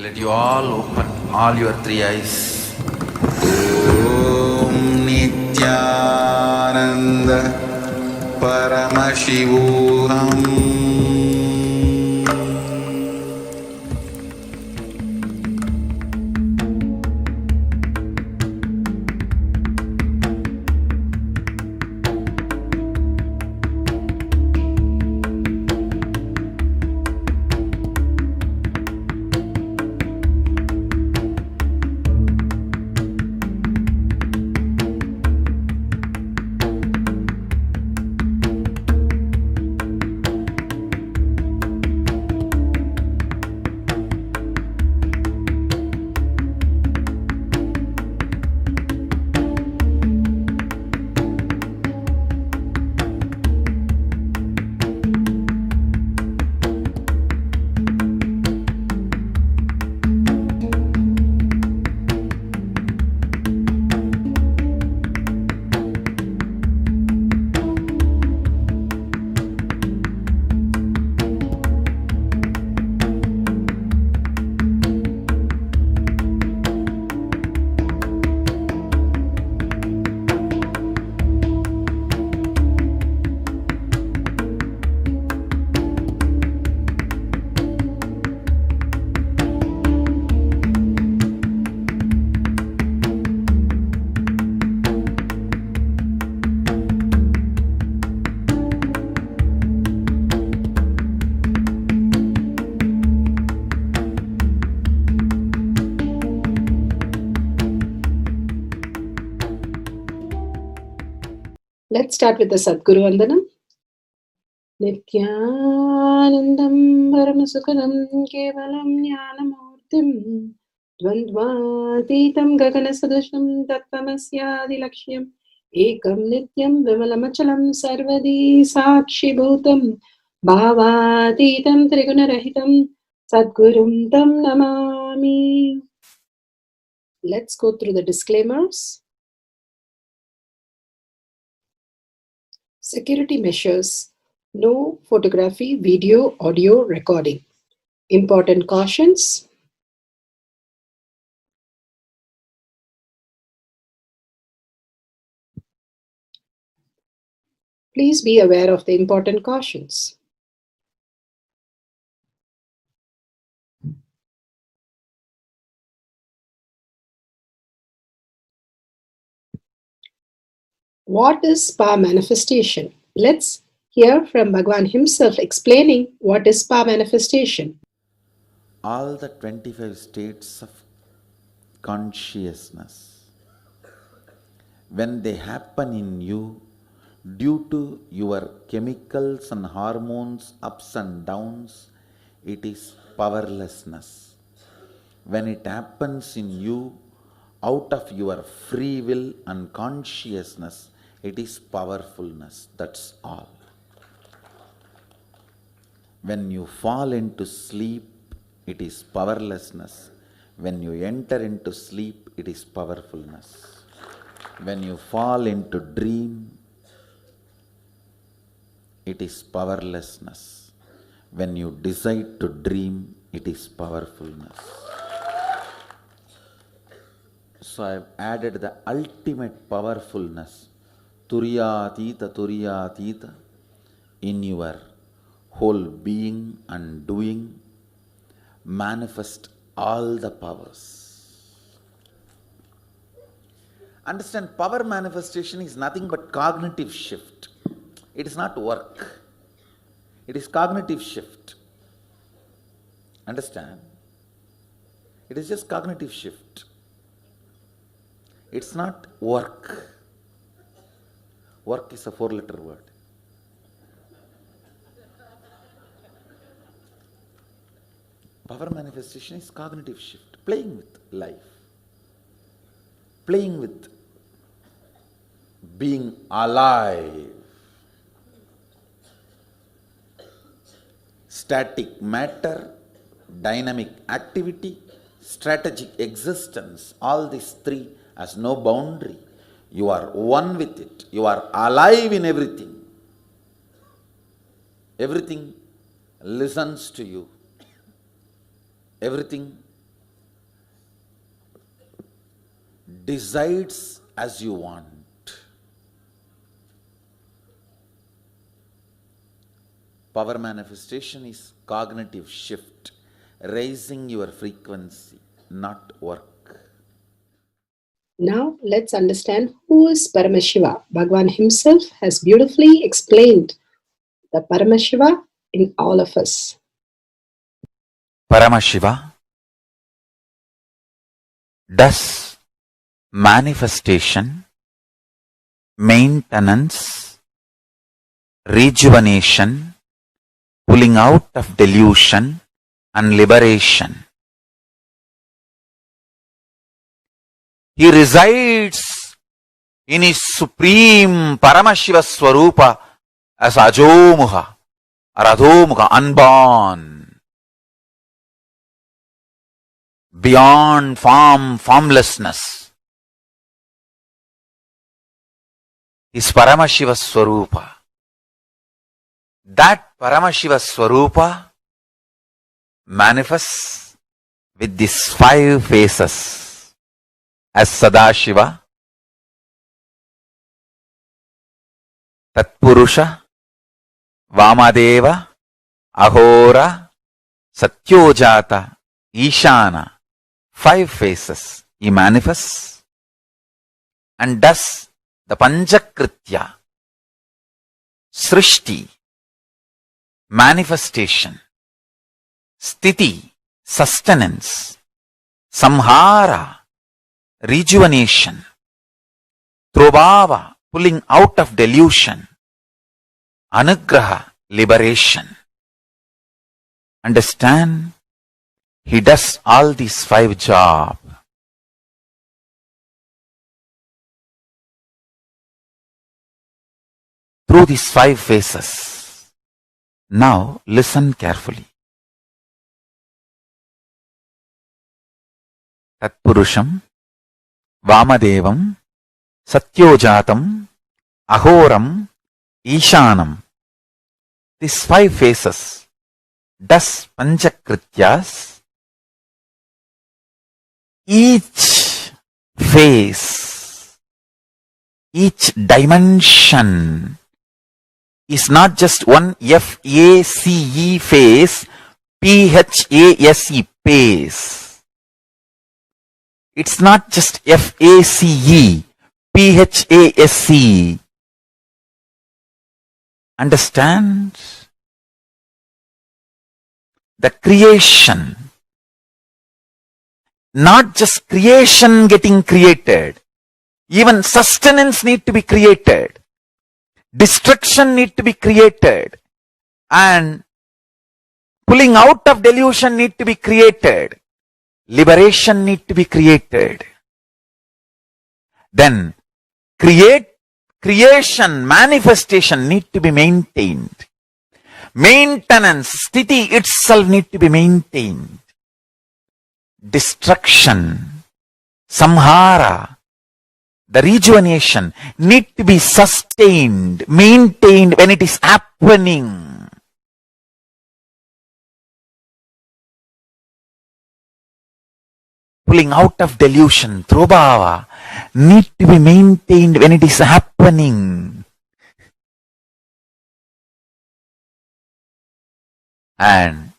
Let you all open all your three eyes. Om Nithyananda Paramashivoham. Let's start with the Sadguru Vandanam. Nithyanandam Paramasukhanam Kevalam Jnanamurtim Dvandvatitam Gaganasadusham Tattvamasyaadilakshయం Ekam Nityam Vimalamachalam Sarvadi Sakshibhutam Bhavatitam Trigunarahitam Sadgurum Tam Namami. Let's go through the disclaimers. Security measures. No photography, video, audio recording. Important cautions. Please be aware of the important cautions. What is spa manifestation? Let's hear from Bhagwan himself explaining what is spa manifestation. All the 25 states of consciousness, when they happen in you due to your chemicals and hormones ups and downs, it is powerlessness. When it happens in you out of your free will and consciousness, it is powerfulness. That's all. When you fall into sleep, it is powerlessness. When you enter into sleep, it is powerfulness. When you fall into dream, it is powerlessness. When you decide to dream, it is powerfulness. So I have added the ultimate powerfulness, Turiyatita, in your whole being and doing. Manifest all the powers. Understand, power manifestation is nothing but cognitive shift. It is not work. It is cognitive shift. Understand? It is just cognitive shift. It's not work. Work is a 4-letter word. Power manifestation is cognitive shift, playing with life, playing with being alive. Static matter, dynamic activity, strategic existence, all these three has no boundary. You are one with it. You are alive in everything. Everything listens to you. Everything decides as you want. Power manifestation is cognitive shift, raising your frequency, not work. Now let's understand who is Paramashiva. Bhagavan himself has beautifully explained the Paramashiva in all of us. Paramashiva does manifestation, maintenance, rejuvenation, pulling out of delusion and liberation. He resides in his supreme Paramashiva Swarupa as Ajomuha or Adhomuha, unborn, beyond form, formlessness. His Paramashiva Swarupa. That Paramashiva Swarupa manifests with these 5 faces as Sadashiva, Tatpurusha, Vamadeva, Ahora, Satyojata, Ishana. 5 faces he manifests and does the Panchakritya, Srishti, manifestation, Sthiti, sustenance, Samhara, rejuvenation, Trobhava, pulling out of delusion, Anugraha, liberation. Understand? He does all these 5 jobs. Through these 5 phases. Now listen carefully. Tatpurusham, Vamadevam, Satyojatam, Ahoram, Ishanam. These 5 phases does Panchakrityas. Each phase, each dimension is not just one F-A-C-E phase, P-H-A-S-E phase. It's not just F-A-C-E, P-H-A-S-E. Understand? The creation, not just creation getting created, even sustenance need to be created, destruction need to be created, and pulling out of delusion need to be created, liberation need to be created. Then creation, manifestation need to be maintained. Maintenance, sthiti itself need to be maintained. Destruction, samhara, the rejuvenation need to be sustained, maintained when it is happening. Pulling out of delusion, trobhava, need to be maintained when it is happening. And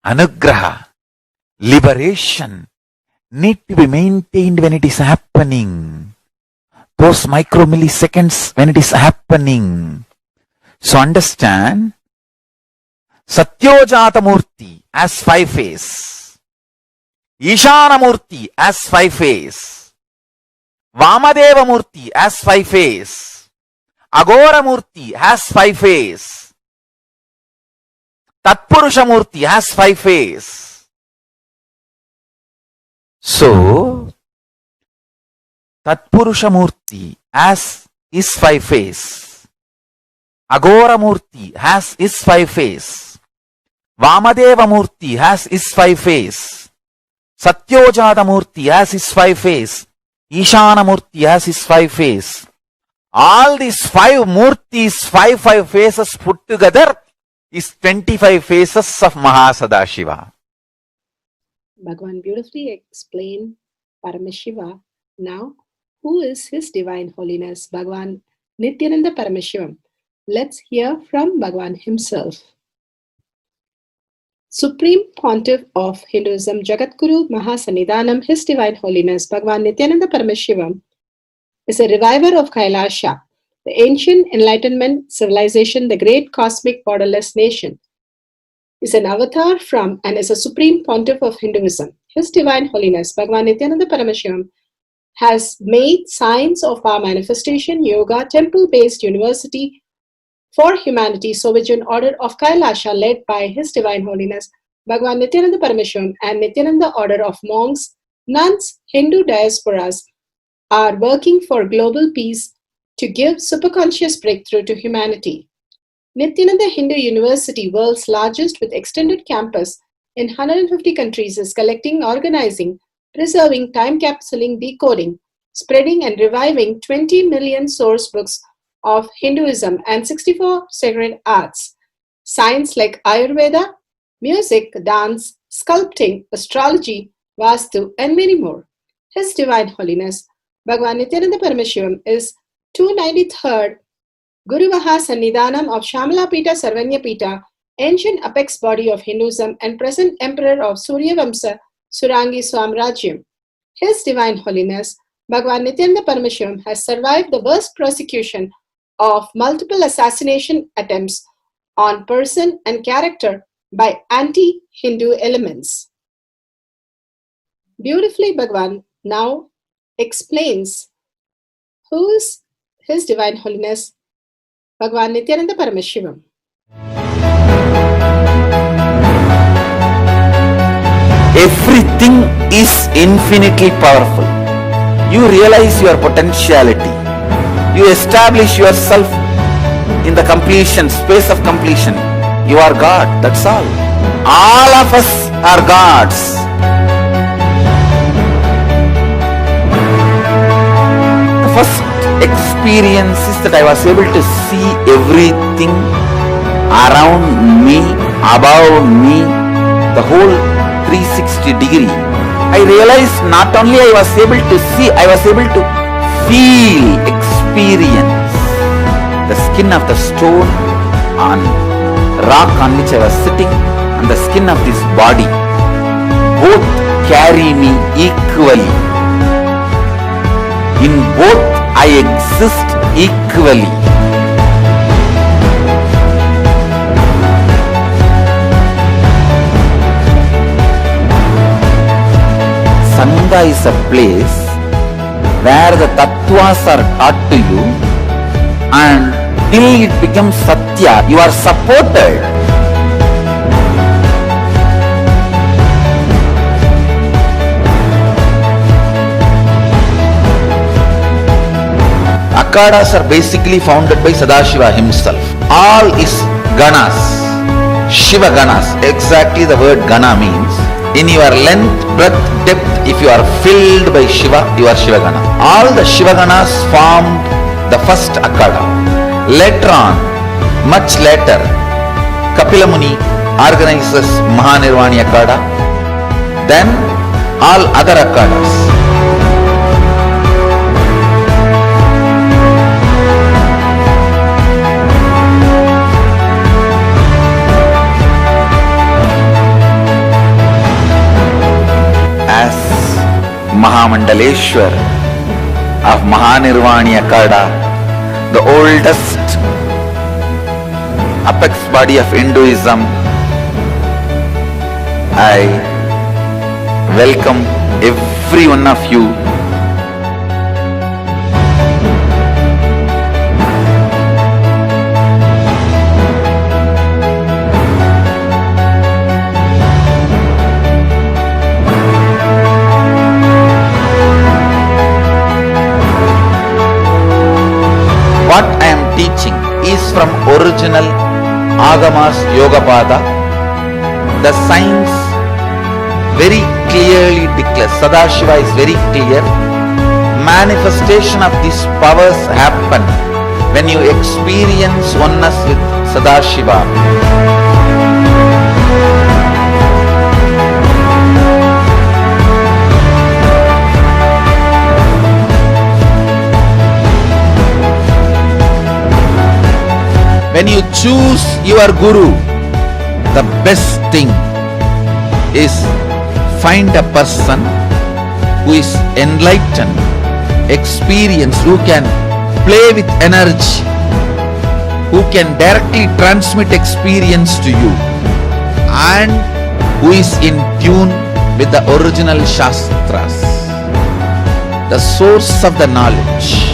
anugraha, liberation, need to be maintained when it is happening. Those micromilliseconds when it is happening. So understand, Satyojata Murti as 5 phase, Ishana Murti as 5 phase, Vamadeva Murti as 5 phase, Agora Murti has 5 phase, Tatpurusha Murti has 5 phase. So, Tatpurusha Murti as is 5 phase, Agora Murti has is 5 phase, Vamadeva Murti has is 5 phase, Satyojata Murti has his 5 phase, Ishana Murti has his 5 phase. All these 5 Murtis, 5 phases put together is 25 phases of Mahasadashiva. Bhagavan beautifully explained Paramashiva. Now, who is His Divine Holiness Bhagwan Nithyananda Paramashivam? Let's hear from Bhagwan himself. Supreme Pontiff of Hinduism, Jagadguru Mahasannidhanam, His Divine Holiness Bhagwan Nithyananda Paramashivam is a reviver of Kailasha, the ancient Enlightenment civilization, the great cosmic borderless nation. Is an avatar from and is a Supreme Pontiff of Hinduism. His Divine Holiness Bhagwan Nithyananda Paramashivam has made science of our manifestation, yoga, temple-based university for humanity, Sovereign Order of Kailasha, led by His Divine Holiness Bhagwan Nithyananda Paramashivam and Nithyananda Order of Monks, Nuns, Hindu diasporas are working for global peace to give superconscious breakthrough to humanity. Nithyananda Hindu University, world's largest with extended campus in 150 countries, is collecting, organizing, preserving, time-capsuling, decoding, spreading and reviving 20 million source books of Hinduism and 64 sacred arts, science like Ayurveda, music, dance, sculpting, astrology, Vastu, and many more. His Divine Holiness Bhagwan Nithyananda Paramashivam is 293rd Guru Mahasannidhanam of Shamala Pita Sarvanya Pita, ancient apex body of Hinduism and present emperor of Surya Vamsa Surangi Swamrajyam. His Divine Holiness Bhagwan Nithyananda Paramashivam has survived the worst persecution of multiple assassination attempts on person and character by anti-Hindu elements. Beautifully, Bhagwan now explains who is His Divine Holiness Bhagwan Nithyananda Paramashivam. Everything is infinitely powerful. You realize your potentiality. You establish yourself in the completion, space of completion. You are God, that's all. All of us are gods. The first experience is that I was able to see everything around me, above me, the whole 360 degree. I realized not only I was able to see, I was able to feel, experience the skin of the stone on rock on which I was sitting and the skin of this body. Both carry me equally. In both I exist equally. Sangha is a place where the tattvas are taught to you, and till it becomes satya, you are supported. Akhadas are basically founded by Sadashiva himself. All is ganas, Shiva ganas. Exactly the word gana means. In your length, breadth, depth, if you are filled by Shiva, you are Shiva Gana. All the Shiva Ganas formed the first Akhada. Later on, much later, Kapila Muni organizes Mahanirvani Akhada. Then all other Akhadas. As Mahamandaleshwar of Mahanirvani Akhada, the oldest apex body of Hinduism, I welcome every one of you. What I am teaching is from original Agamas Yogapada. The science very clearly declares, Sadashiva is very clear, manifestation of these powers happen when you experience oneness with Sadashiva. choose your guru, the best thing is find a person who is enlightened, experienced, who can play with energy, who can directly transmit experience to you, and who is in tune with the original Shastras, the source of the knowledge.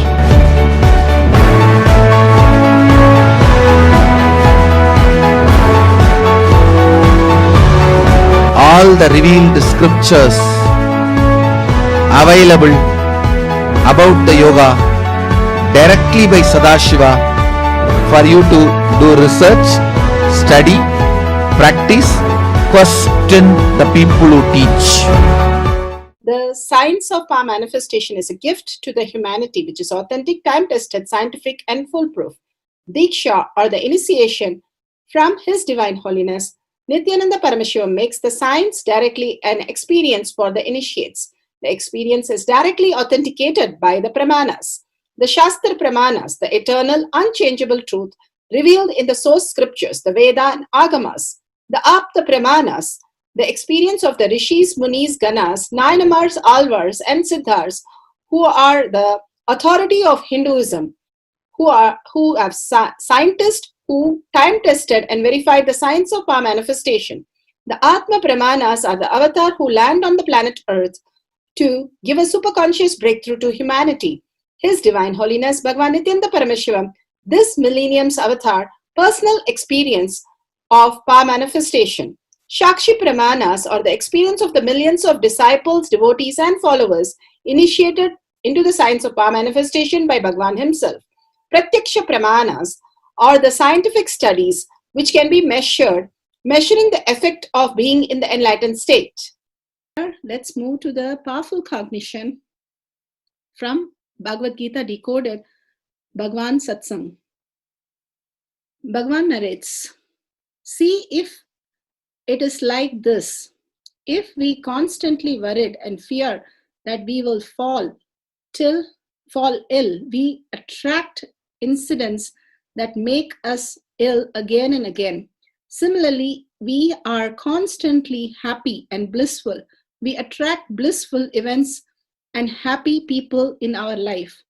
All the revealed scriptures available about the yoga directly by Sadashiva for you to do research, study, practice, question the people who teach. The science of power manifestation is a gift to the humanity, which is authentic, time-tested, scientific, and foolproof. Diksha, or the initiation from His Divine Holiness, Nithyananda Paramashivam, makes the science directly an experience for the initiates. The experience is directly authenticated by the Pramanas. The Shastra Pramanas, the eternal, unchangeable truth revealed in the source scriptures, the Veda and Agamas. The Apta Pramanas, the experience of the Rishis, Munis, Ganas, Nayanamars, Alvars, and Siddhars, who are the authority of Hinduism, who have scientists who time-tested and verified the science of power manifestation. The Atma Pramanas are the avatar who land on the planet Earth to give a superconscious breakthrough to humanity. His Divine Holiness Bhagavan Nithyananda Paramashivam, this millennium's avatar, personal experience of power manifestation. Shakshi Pramanas, or the experience of the millions of disciples, devotees, and followers initiated into the science of power manifestation by Bhagavan himself. Pratyaksha Pramanas, or the scientific studies which can be measuring the effect of being in the enlightened state. Let's move to the powerful cognition from Bhagavad Gita Decoded, Bhagavan Satsang. Bhagavan narrates, see if it is like this. If we constantly worried and fear that we will fall ill, we attract incidents that make us ill again and again. Similarly, we are constantly happy and blissful. We attract blissful events and happy people in our life.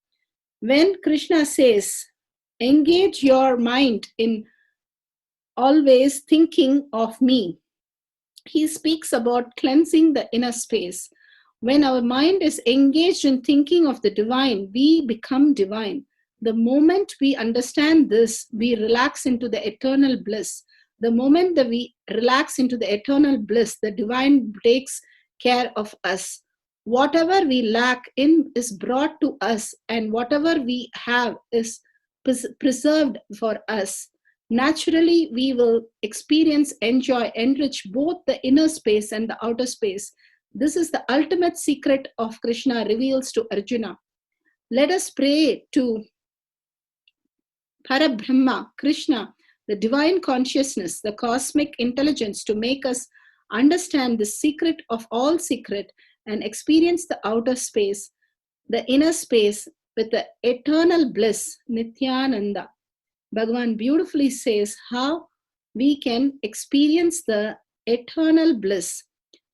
When Krishna says, engage your mind in always thinking of me, he speaks about cleansing the inner space. When our mind is engaged in thinking of the divine, we become divine. The moment we understand this, we relax into the eternal bliss. The moment that we relax into the eternal bliss, the divine takes care of us. Whatever we lack in is brought to us, and whatever we have is preserved for us. Naturally, we will experience, enjoy, enrich both the inner space and the outer space. This is the ultimate secret of Krishna reveals to Arjuna. Let us pray to Parabrahma, Krishna, the divine consciousness, the cosmic intelligence, to make us understand the secret of all secret and experience the outer space, the inner space with the eternal bliss, Nithyananda. Bhagavan beautifully says how we can experience the eternal bliss.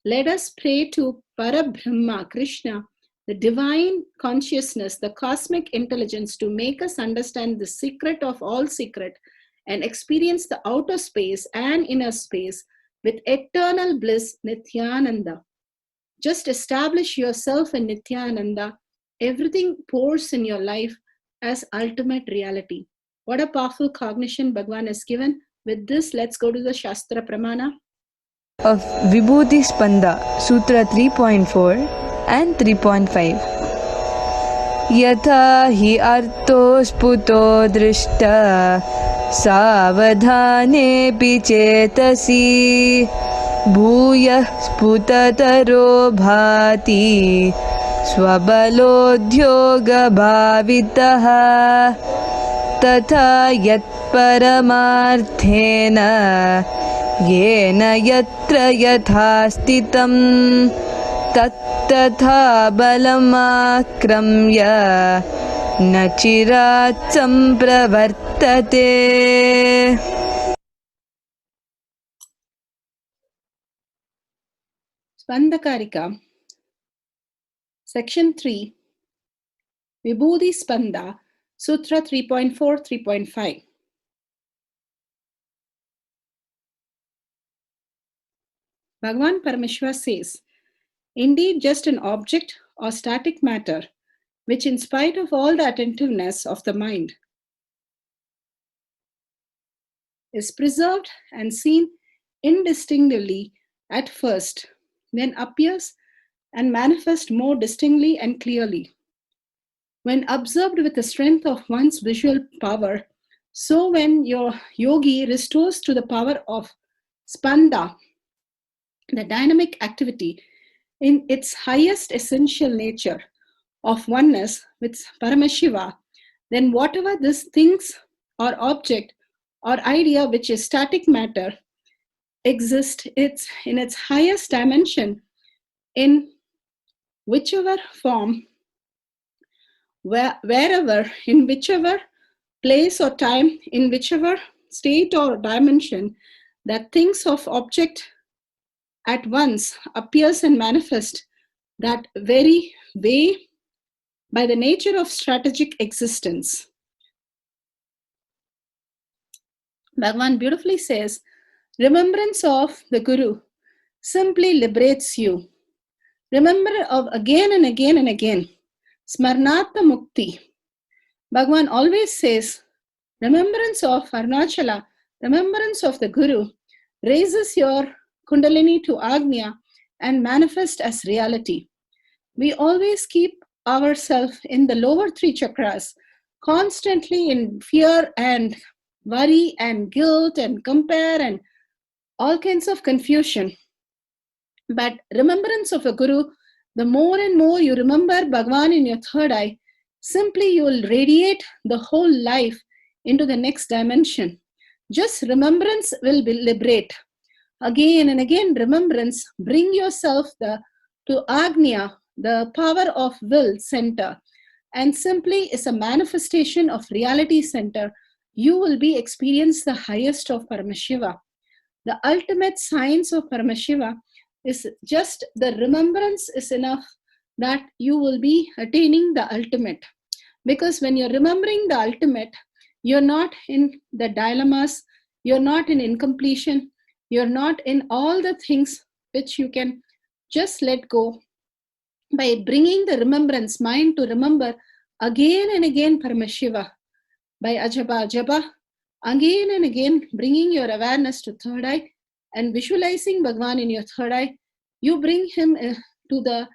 Let us pray to Parabrahma, Krishna, the divine consciousness, the cosmic intelligence, to make us understand the secret of all secret and experience the outer space and inner space with eternal bliss, Nithyananda. Just establish yourself in Nithyananda. Everything pours in your life as ultimate reality. What a powerful cognition Bhagavan has given. With this, let's go to the Shastra Pramana of Vibhuti Spanda, Sutra 3.4 and 3.5. Yatha hi arto sputo drishta savadhanepi chetasi bhuyah sputataro bhati swabaloddyoga bhavitaha तथा यत्परमार्थेन येन यत्र यथा स्थितं तत्तथा बलमाक्रम्य न चिरात् सम्प्रवर्तते. Spandakarika, Section 3, Vibhuti Spanda, Sutra 3.4, 3.5. Bhagavan Parameshwar says, indeed, just an object or static matter, which in spite of all the attentiveness of the mind, is preserved and seen indistinctively at first, then appears and manifests more distinctly and clearly. When observed with the strength of one's visual power, so when your yogi restores to the power of spanda, the dynamic activity in its highest essential nature of oneness with Paramashiva, then whatever this things or object or idea which is static matter exists it's in its highest dimension in whichever form, wherever, in whichever place or time, in whichever state or dimension, that things of object at once appears and manifests that very way by the nature of strategic existence. Bhagavan beautifully says, remembrance of the Guru simply liberates you. Remember of again and again and again. Smarnata Mukti. Bhagavan always says, remembrance of Arunachala, remembrance of the Guru, raises your Kundalini to Agnya and manifest as reality. We always keep ourselves in the lower three chakras, constantly in fear and worry and guilt and compare and all kinds of confusion. But remembrance of a Guru, the more and more you remember Bhagavan in your third eye, simply you will radiate the whole life into the next dimension. Just remembrance will liberate. Again and again, remembrance, bring yourself to Agnya, the power of will center, and simply is a manifestation of reality center. You will be experience the highest of Paramashiva. The ultimate science of Paramashiva is just the remembrance is enough that you will be attaining the ultimate. Because when you're remembering the ultimate, you're not in the dilemmas, you're not in incompletion, you're not in all the things which you can just let go by bringing the remembrance mind to remember again and again Paramashiva. By Ajaba Jaba, again and again bringing your awareness to third eye and visualizing Bhagavan in your third eye, you bring him to the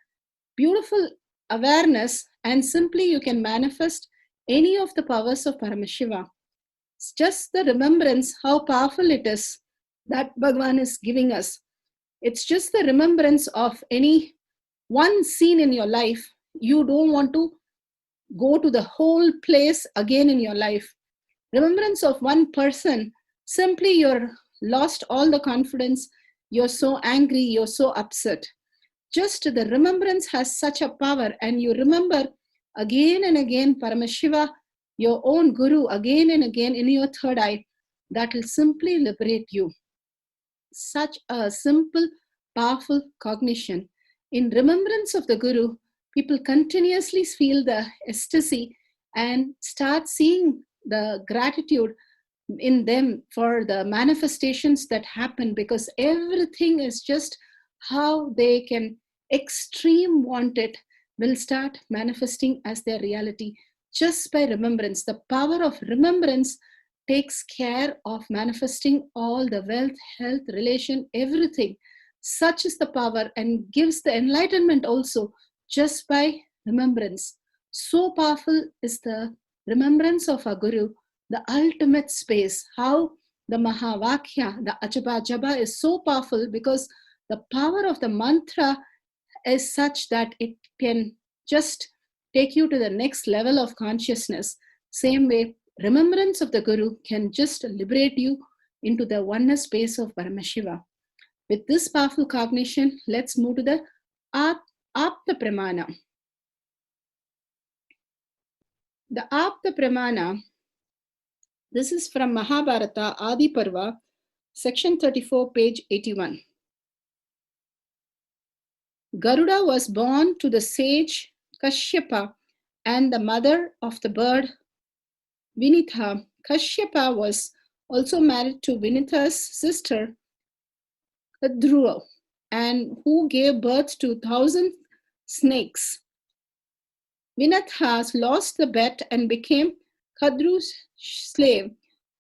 beautiful awareness and simply you can manifest any of the powers of Paramashiva. It's just the remembrance how powerful it is that Bhagavan is giving us. It's just the remembrance of any one scene in your life. You don't want to go to the whole place again in your life. Remembrance of one person, simply you're lost all the confidence, you're so angry, you're so upset. Just the remembrance has such a power, and you remember again and again Paramashiva, your own Guru, again and again in your third eye, that will simply liberate you. Such a simple, powerful cognition. In remembrance of the Guru, people continuously feel the ecstasy and start seeing the gratitude in them for the manifestations that happen, because everything is just how they can extreme want it will start manifesting as their reality just by remembrance. The power of remembrance takes care of manifesting all the wealth, health, relation, everything. Such is the power, and gives the enlightenment also just by remembrance. So powerful is the remembrance of our Guru, the ultimate space. How the Mahavakya, the Ajaba Jaba is so powerful because the power of the mantra is such that it can just take you to the next level of consciousness. Same way, remembrance of the Guru can just liberate you into the oneness space of Paramashiva. With this powerful cognition, let's move to the Apta Pramana. The Apta Pramana, this is from Mahabharata Adi Parva, section 34, page 81. Garuda was born to the sage Kashyapa and the mother of the bird Vinitha. Kashyapa was also married to Vinitha's sister Dhruva, and who gave birth to 1,000 snakes. Vinatha lost the bet and became Kadru's slave,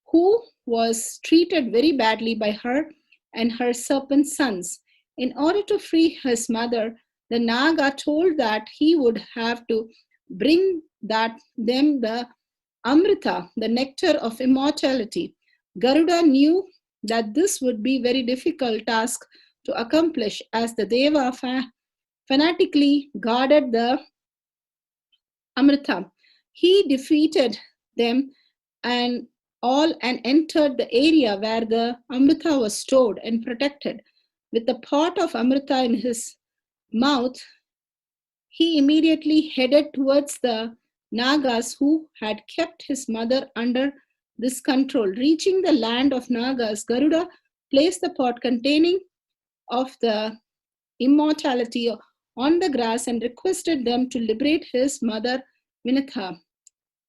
who was treated very badly by her and her serpent sons. In order to free his mother, the Naga told that he would have to bring them the Amrita, the nectar of immortality. Garuda knew that this would be a very difficult task to accomplish, as the Deva fanatically guarded the Amrita. He defeated them and all and entered the area where the Amrita was stored and protected. With the pot of Amrita in his mouth, he immediately headed towards the Nagas who had kept his mother under this control. Reaching the land of Nagas, Garuda placed the pot containing of the immortality on the grass and requested them to liberate his mother Vinitha.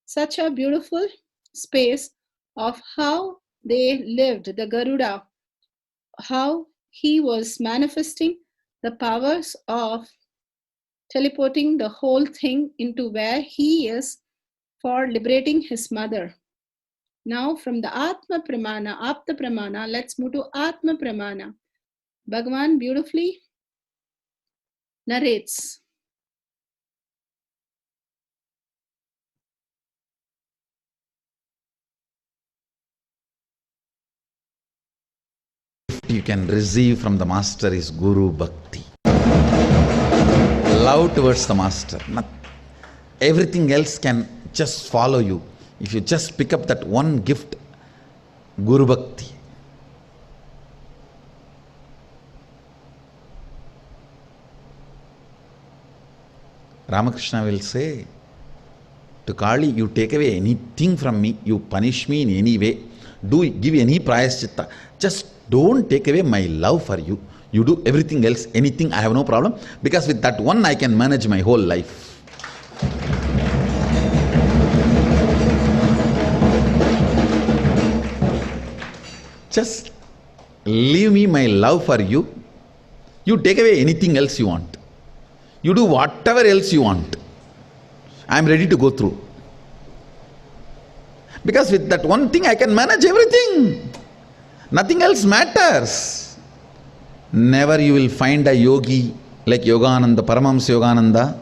Such a beautiful space of how they lived, the Garuda, how he was manifesting the powers of teleporting the whole thing into where he is for liberating his mother. Now from the Atma Pramana, Apta Pramana, let's move to Atma Pramana. Bhagavan beautifully narrates. You can receive from the master is Guru Bhakti. Love towards the master. Everything else can just follow you. If you just pick up that one gift, Guru Bhakti. Ramakrishna will say to Kali, you take away anything from me, you punish me in any way, give any prayaschitta, just don't take away my love for you. You do everything else, anything, I have no problem, because with that one I can manage my whole life. Just leave me my love for you. You take away anything else you want. You do whatever else you want. I am ready to go through. Because with that one thing I can manage everything. Nothing else matters. Never you will find a yogi like Yogananda, Paramahamsa Yogananda,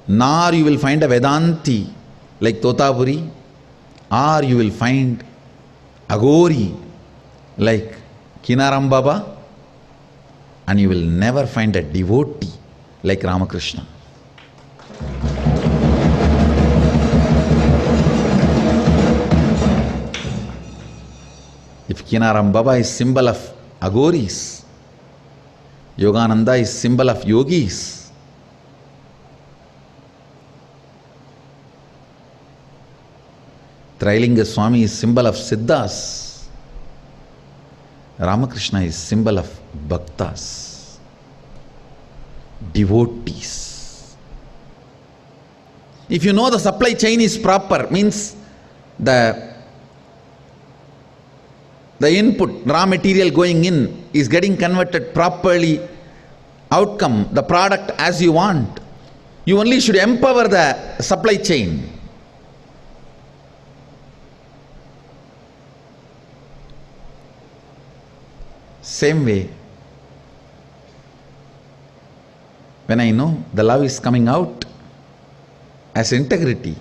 nor you will find a Vedanti like Totapuri, or you will find a Gori like Kinaram Baba, and you will never find a devotee like Ramakrishna. If Kinaram Baba is symbol of Agoris, Yogananda is symbol of yogis, Trailinga Swami is symbol of Siddhas, Ramakrishna is symbol of Bhaktas, devotees. If you know the supply chain is proper, means the input, raw material going in is getting converted properly, outcome, the product as you want. You only should empower the supply chain. Same way, when I know the love is coming out as integrity,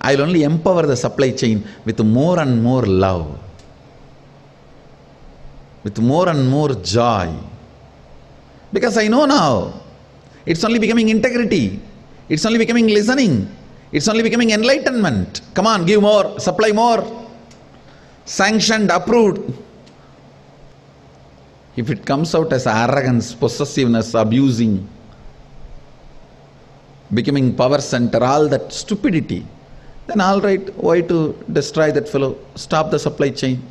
I will only empower the supply chain with more and more love, with more and more joy. Because I know now, it's only becoming integrity, it's only becoming listening, it's only becoming enlightenment. Come on, give more, supply more, sanctioned, approved. If it comes out as arrogance, possessiveness, abusing, becoming power center, all that stupidity, then all right, why to destroy that fellow? Stop the supply chain,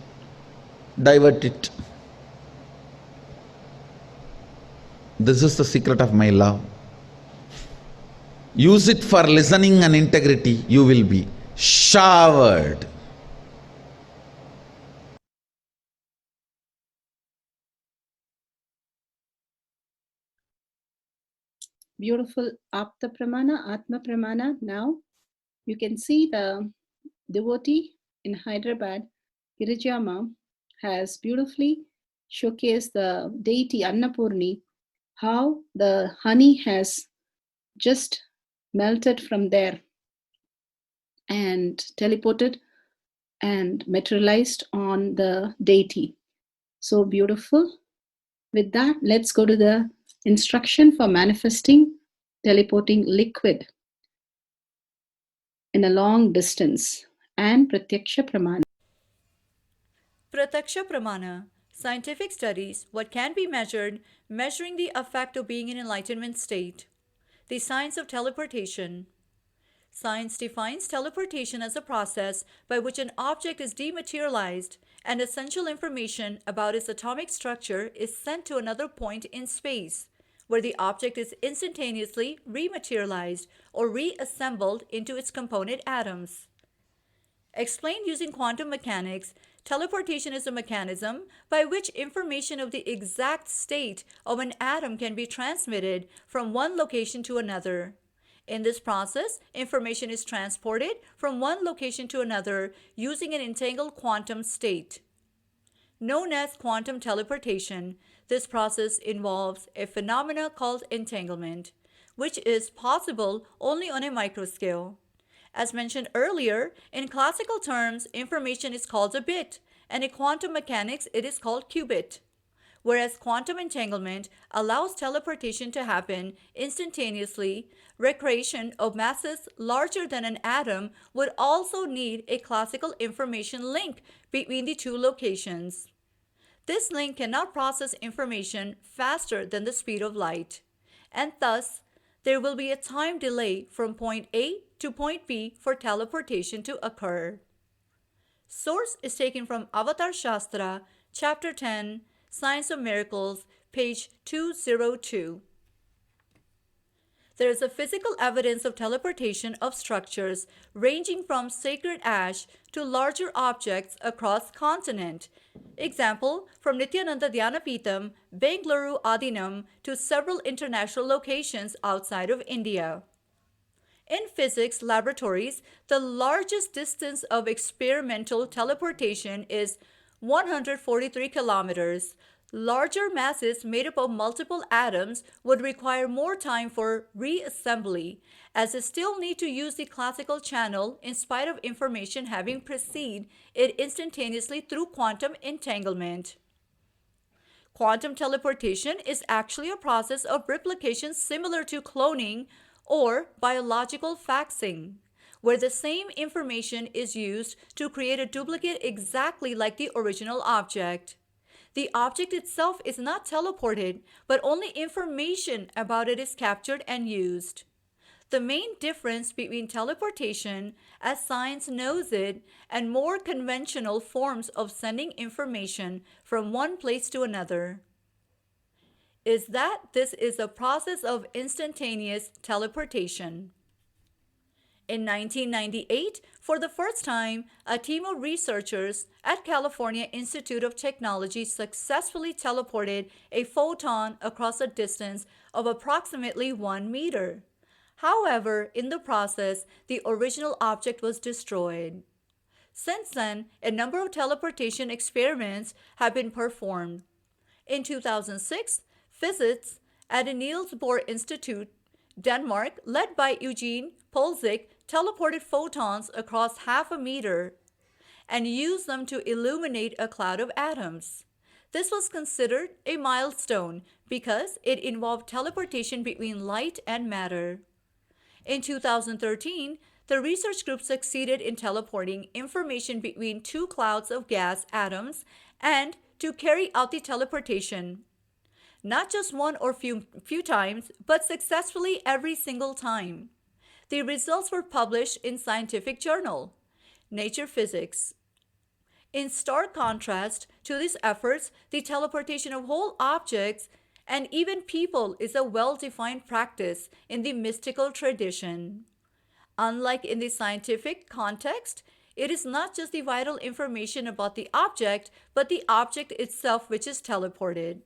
divert it. This is the secret of my love. Use it for listening and integrity, you will be showered. Beautiful Apta Pramana, Atma Pramana. Now you can see the devotee in Hyderabad, Girijama, has beautifully showcased the deity Annapurni, how the honey has just melted from there and teleported and materialized on the deity. So beautiful. With that, let's go to the instruction for manifesting teleporting liquid in a long distance and Pratyaksha Pramana. Pratyaksha Pramana. Scientific studies, what can be measured, measuring the effect of being in enlightenment state. The science of teleportation. Science defines teleportation as a process by which an object is dematerialized and essential information about its atomic structure is sent to another point in space, where the object is instantaneously rematerialized or reassembled into its component atoms. Explained using quantum mechanics, teleportation is a mechanism by which information of the exact state of an atom can be transmitted from one location to another. In this process, information is transported from one location to another using an entangled quantum state. Known as quantum teleportation, this process involves a phenomena called entanglement, which is possible only on a microscale. As mentioned earlier, in classical terms, information is called a bit, and in quantum mechanics, it is called qubit. Whereas quantum entanglement allows teleportation to happen instantaneously, recreation of masses larger than an atom would also need a classical information link between the two locations. This link cannot process information faster than the speed of light, and thus there will be a time delay from point A to point B for teleportation to occur. Source is taken from Avatar Shastra, Chapter 10, Science of Miracles, page 202. There is a physical evidence of teleportation of structures ranging from sacred ash to larger objects across continent. Example, from Nithyananda Dhyanapitham, Bengaluru Adinam to several international locations outside of India. In physics laboratories, the largest distance of experimental teleportation is 143 kilometers. Larger masses made up of multiple atoms would require more time for reassembly, as they still need to use the classical channel in spite of information having preceded it instantaneously through quantum entanglement. Quantum teleportation is actually a process of replication similar to cloning or biological faxing, where the same information is used to create a duplicate exactly like the original object. The object itself is not teleported, but only information about it is captured and used. The main difference between teleportation, as science knows it, and more conventional forms of sending information from one place to another is that this is a process of instantaneous teleportation. In 1998, for the first time, a team of researchers at California Institute of Technology successfully teleported a photon across a distance of approximately 1 meter. However, in the process, the original object was destroyed. Since then, a number of teleportation experiments have been performed. In 2006, physicists at the Niels Bohr Institute, Denmark, led by Eugene Polzik, teleported photons across half a meter and used them to illuminate a cloud of atoms. This was considered a milestone because it involved teleportation between light and matter. In 2013, the research group succeeded in teleporting information between two clouds of gas atoms and to carry out the teleportation. Not just one or few times, but successfully every single time. The results were published in scientific journal, Nature Physics. In stark contrast to these efforts, the teleportation of whole objects and even people is a well-defined practice in the mystical tradition. Unlike in the scientific context, it is not just the vital information about the object, but the object itself which is teleported.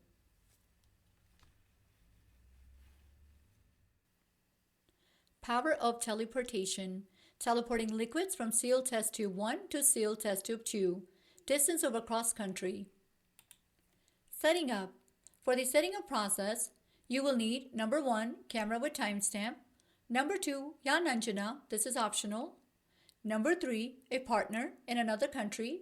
Power of teleportation. Teleporting liquids from sealed test tube 1 to sealed test tube 2. Distance over cross country. Setting up. For the setting up process, you will need number 1, camera with timestamp. Number 2, Jnana, this is optional. Number 3, a partner in another country.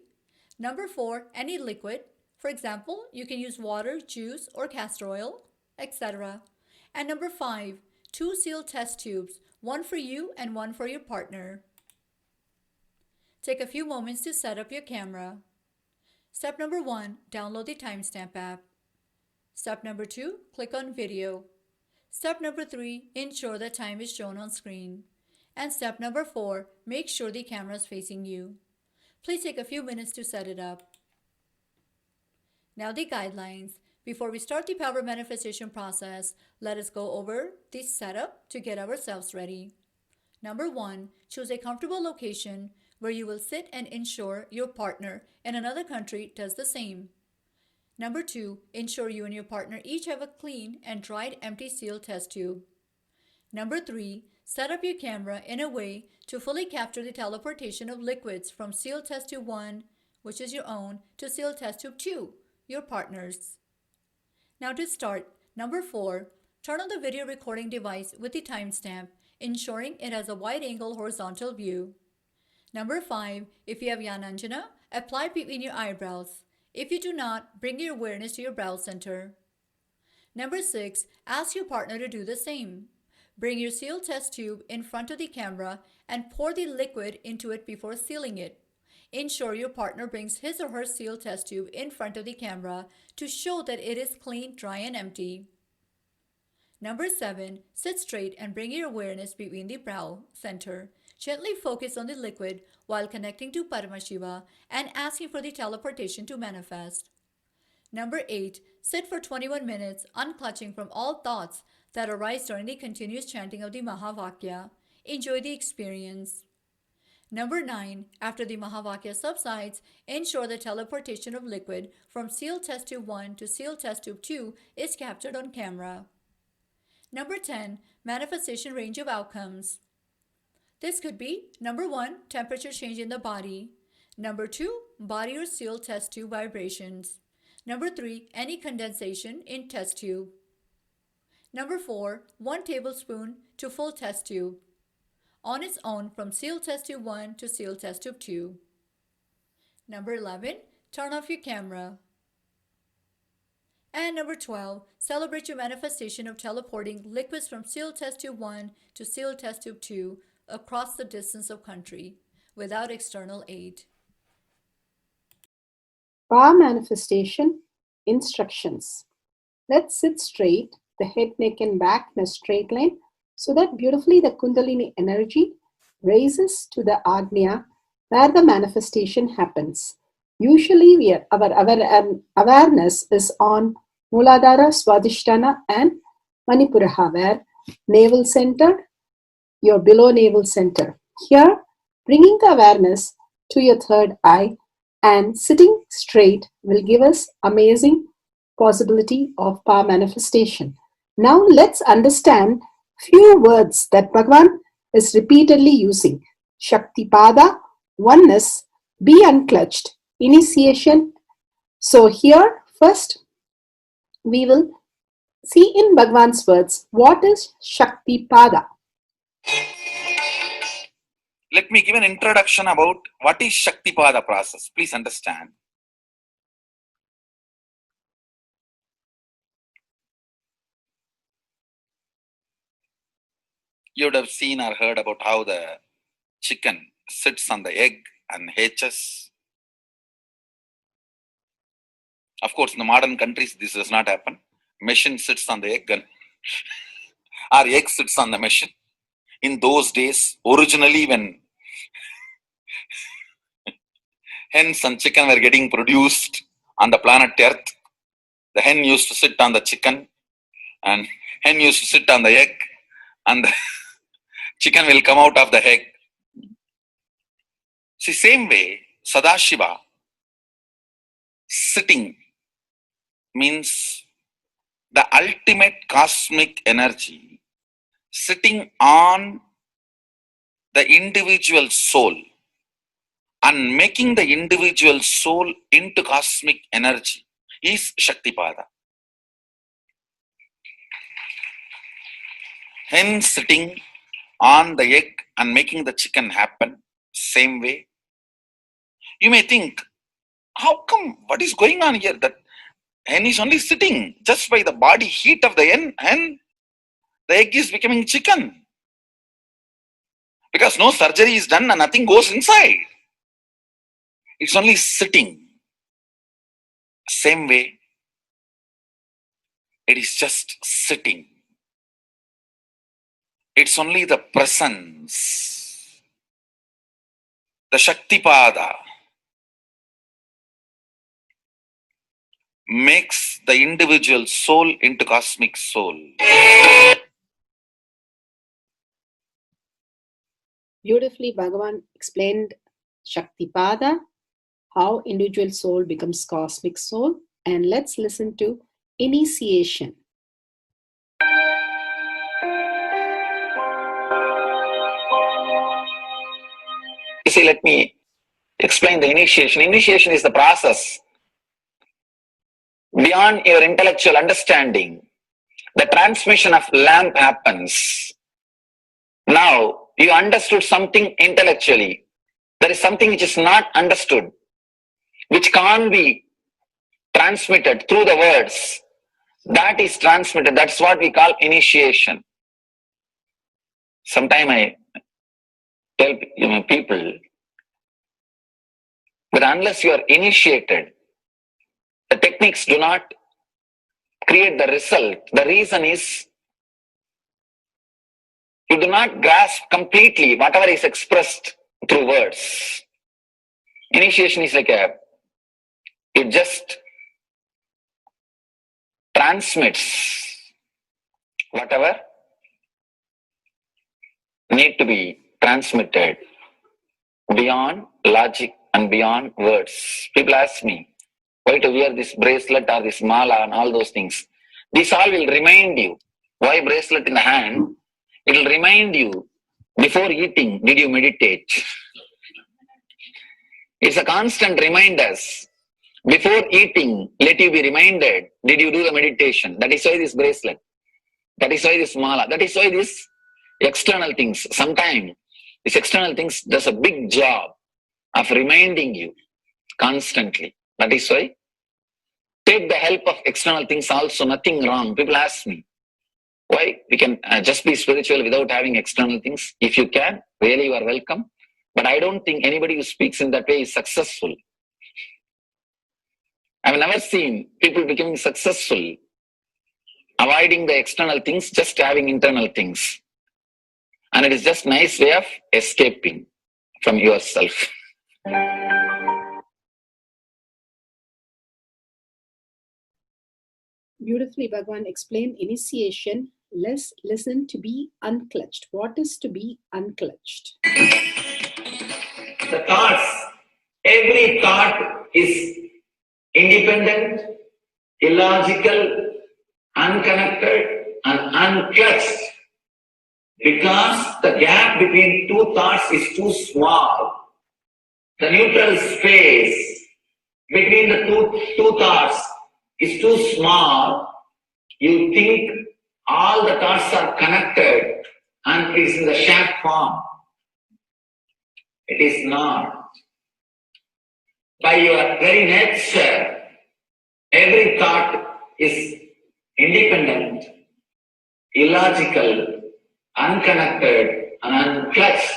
Number 4, any liquid. For example, you can use water, juice, or castor oil, etc. And number 5, 2 sealed test tubes, one for you and one for your partner. Take a few moments to set up your camera. Step number 1, download the timestamp app. Step number 2, click on video. Step number 3, ensure the time is shown on screen. And step number 4, make sure the camera is facing you. Please take a few minutes to set it up. Now the guidelines. Before we start the power manifestation process, let us go over the setup to get ourselves ready. Number 1, choose a comfortable location where you will sit and ensure your partner in another country does the same. Number 2, ensure you and your partner each have a clean and dried empty sealed test tube. Number 3, set up your camera in a way to fully capture the teleportation of liquids from sealed test tube 1, which is your own, to sealed test tube 2, your partner's. Now to start, number 4, turn on the video recording device with the timestamp, ensuring it has a wide-angle horizontal view. Number 5, if you have Jnana, apply between your eyebrows. If you do not, bring your awareness to your brow center. Number 6, ask your partner to do the same. Bring your sealed test tube in front of the camera and pour the liquid into it before sealing it. Ensure your partner brings his or her sealed test tube in front of the camera to show that it is clean, dry, and empty. Number 7, sit straight and bring your awareness between the brow center. Gently focus on the liquid while connecting to Paramashiva and asking for the teleportation to manifest. Number 8, sit for 21 minutes, unclutching from all thoughts that arise during the continuous chanting of the Mahavakya. Enjoy the experience. Number 9, after the Mahavakya subsides, ensure the teleportation of liquid from sealed test tube 1 to sealed test tube 2 is captured on camera. Number 10, manifestation range of outcomes. This could be number 1, temperature change in the body. Number 2, body or sealed test tube vibrations. Number 3, any condensation in test tube. Number 4, 1 tablespoon to full test tube. On its own from sealed test tube 1 to sealed test tube 2. Number 11, turn off your camera. And number 12, celebrate your manifestation of teleporting liquids from sealed test tube 1 to sealed test tube 2 across the distance of country without external aid. Power manifestation instructions. Let's sit straight, the head, neck, and back in a straight line, so that beautifully the Kundalini energy raises to the Agnya where the manifestation happens. Usually our awareness is on Muladhara, Swadhisthana, and Manipuraha, where navel center, your below navel center. Here, bringing the awareness to your third eye and sitting straight will give us amazing possibility of power manifestation. Now let's understand few words that Bhagavan is repeatedly using. Shaktipada, oneness, be unclutched, initiation. So here first we will see in Bhagavan's words what is Shaktipada. Let me give an introduction about what is Shaktipada process. Please understand. You would have seen or heard about how the chicken sits on the egg and hatches. Of course, in the modern countries, this does not happen. Machine sits on the egg and or egg sits on the machine. In those days, originally when hens and chicken were getting produced on the planet Earth, the hen used to sit on the chicken And hen used to sit on the egg and the chicken will come out of the egg. See, same way, Sadashiva, sitting means the ultimate cosmic energy sitting on the individual soul and making the individual soul into cosmic energy is Shaktipada. Hen sitting on the egg and making the chicken happen, same way. You may think, how come, what is going on here? That hen is only sitting just by the body heat of the hen, the egg is becoming chicken. Because no surgery is done and nothing goes inside. It's only sitting. Same way, it is just sitting. It's only the presence, the Shaktipada, makes the individual soul into cosmic soul. Beautifully, Bhagavan explained Shaktipada, how individual soul becomes cosmic soul. And let's listen to initiation. You see, let me explain the initiation. Initiation is the process beyond your intellectual understanding. The transmission of lamp happens. Now, you understood something intellectually. There is something which is not understood, which can't be transmitted through the words. That is transmitted. That's what we call initiation. Sometimes I tell people that unless you are initiated, the techniques do not create the result. The reason is you do not grasp completely whatever is expressed through words. Initiation is like it just transmits whatever need to be transmitted beyond logic and beyond words. People ask me, why to wear this bracelet or this mala and all those things. This all will remind you. Why bracelet in the hand? It will remind you, before eating, did you meditate? It's a constant reminder. Before eating, let you be reminded, did you do the meditation? That is why this bracelet. That is why this mala. That is why this external things. Sometimes this external things does a big job of reminding you constantly. That is why take the help of external things also, nothing wrong. People ask me, why we can just be spiritual without having external things? If you can, really you are welcome. But I don't think anybody who speaks in that way is successful. I've never seen people becoming successful, avoiding the external things, just having internal things. And it is just a nice way of escaping from yourself. Beautifully, Bhagavan explained initiation. Let's listen to be unclutched. What is to be unclutched? The thoughts, every thought is independent, illogical, unconnected, and unclutched. Because the gap between two thoughts is too small. The neutral space between the two thoughts is too small. You think all the thoughts are connected and it is in the shared form. It is not. By your very nature, every thought is independent, illogical, unconnected, and unclutched.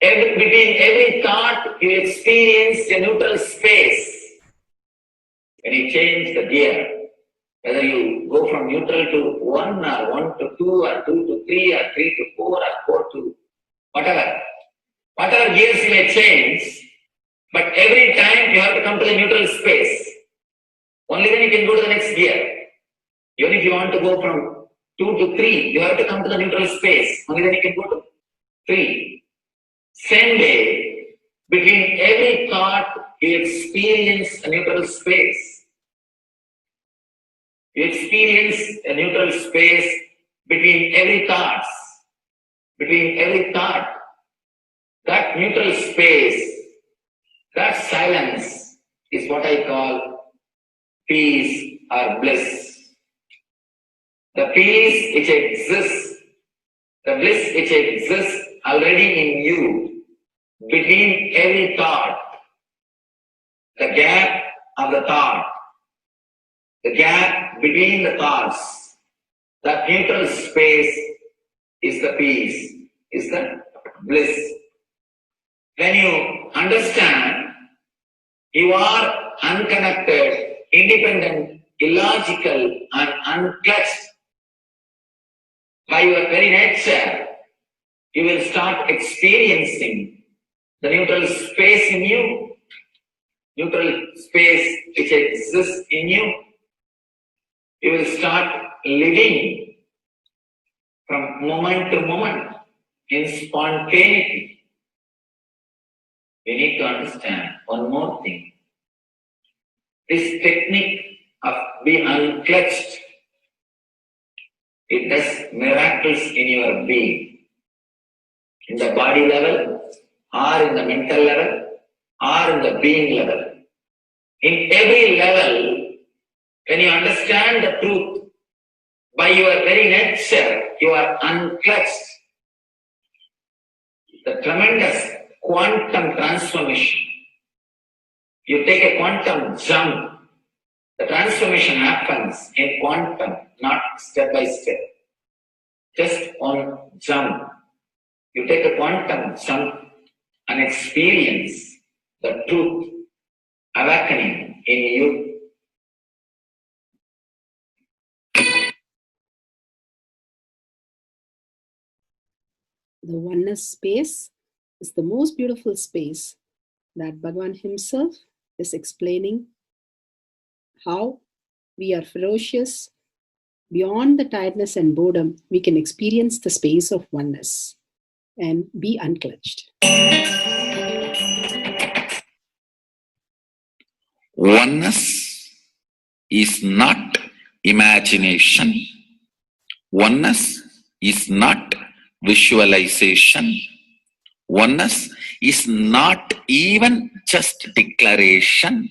Between every thought, you experience a neutral space. When you change the gear, whether you go from neutral to 1 or 1 to 2 or 2 to 3 or 3 to 4 or 4 to whatever gears you may change, but every time you have to come to the neutral space. Only then you can go to the next gear. Even if if you want to go from 2 to 3, you have to come to the neutral space. Only then you can go to 3. Same way, between every thought, you experience a neutral space. You experience a neutral space between every thought. Between every thought. That neutral space, that silence is what I call peace or bliss. The peace which exists, the bliss which exists already in you, between every thought, the gap of the thought, the gap between the thoughts, that neutral space is the peace, is the bliss. When you understand you are unconnected, independent, illogical, and unclutched by your very nature, you will start experiencing the neutral space in you, neutral space which exists in you. You will start living from moment to moment in spontaneity. You need to understand one more thing. This technique of being unclutched, it does miracles in your being. In the body level, or in the mental level, or in the being level. In every level, when you understand the truth, by your very nature, you are unclutched. The tremendous quantum transformation. You take a quantum jump. The transformation happens in quantum, not step by step. Just one jump. You take a quantum jump and experience the truth awakening in you. The oneness space is the most beautiful space that Bhagavan himself is explaining how we are ferocious. Beyond the tiredness and boredom, we can experience the space of oneness and be unclutched. Oneness is not imagination. Oneness is not visualization. Oneness is not even just declaration.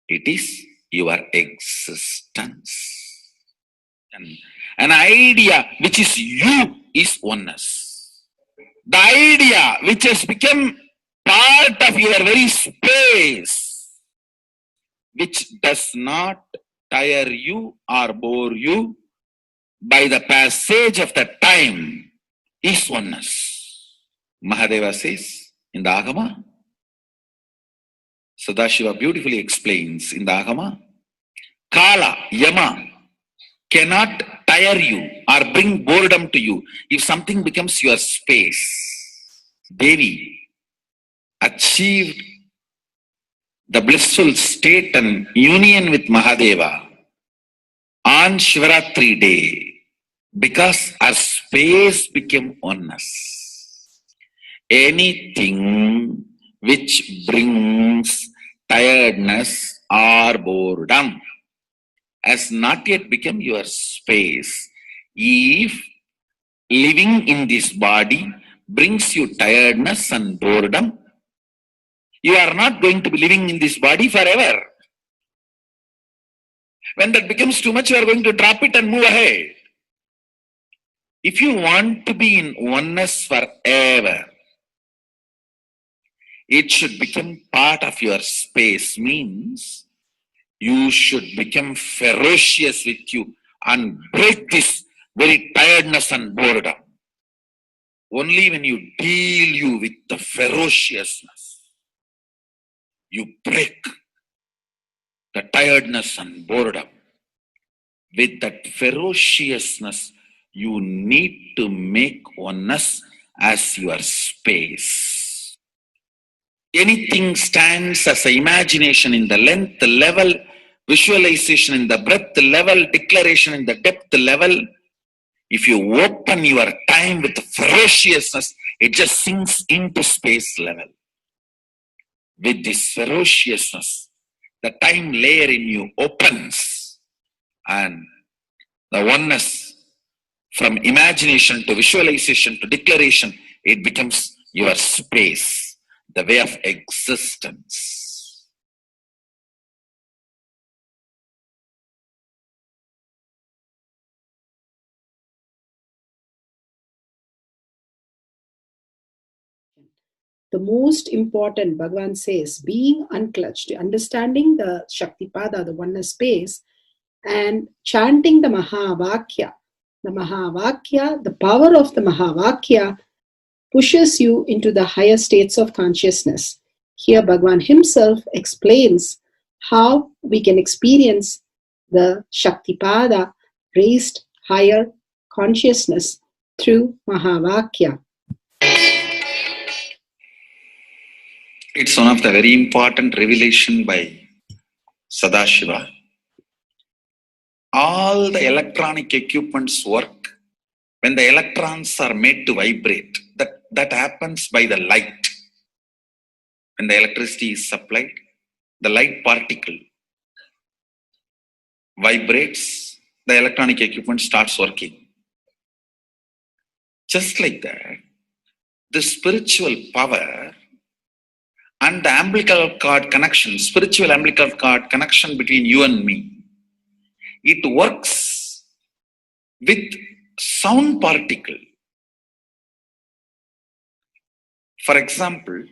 It is your existence. An idea which is you is oneness. The idea which has become part of your very space, which does not tire you or bore you by the passage of the time, is oneness. Mahadeva says in the Agama, Sadashiva beautifully explains in the Agama, Kala, Yama cannot tire you or bring boredom to you if something becomes your space. Devi achieved the blissful state and union with Mahadeva on Shivaratri day because our space became oneness. Anything which brings tiredness or boredom has not yet become your space. If living in this body brings you tiredness and boredom, you are not going to be living in this body forever. When that becomes too much, you are going to drop it and move ahead. If you want to be in oneness forever, it should become part of your space, means you should become ferocious with you and break this very tiredness and boredom. Only when you deal you with the ferociousness, you break the tiredness and boredom. With that ferociousness, you need to make oneness as your space. Anything stands as an imagination in the length level visualization in the breadth level, declaration in the depth level. If you open your time with ferociousness, it just sinks into space level. With this ferociousness, the time layer in you opens, and the oneness from imagination to visualization to declaration, it becomes your space, the way of existence. The most important, Bhagavan says, being unclutched, understanding the Shaktipada, the oneness space, and chanting the Mahavakya. The Mahavakya, the power of the Mahavakya, pushes you into the higher states of consciousness. Here, Bhagavan himself explains how we can experience the Shaktipada, raised higher consciousness, through Mahavakya. It's one of the very important revelation by Sadashiva. All the electronic equipments work when the electrons are made to vibrate. That happens by the light. When the electricity is supplied, the light particle vibrates, the electronic equipment starts working. Just like that, the spiritual power and the umbilical cord connection, spiritual umbilical cord connection between you and me, it works with sound particle. For example,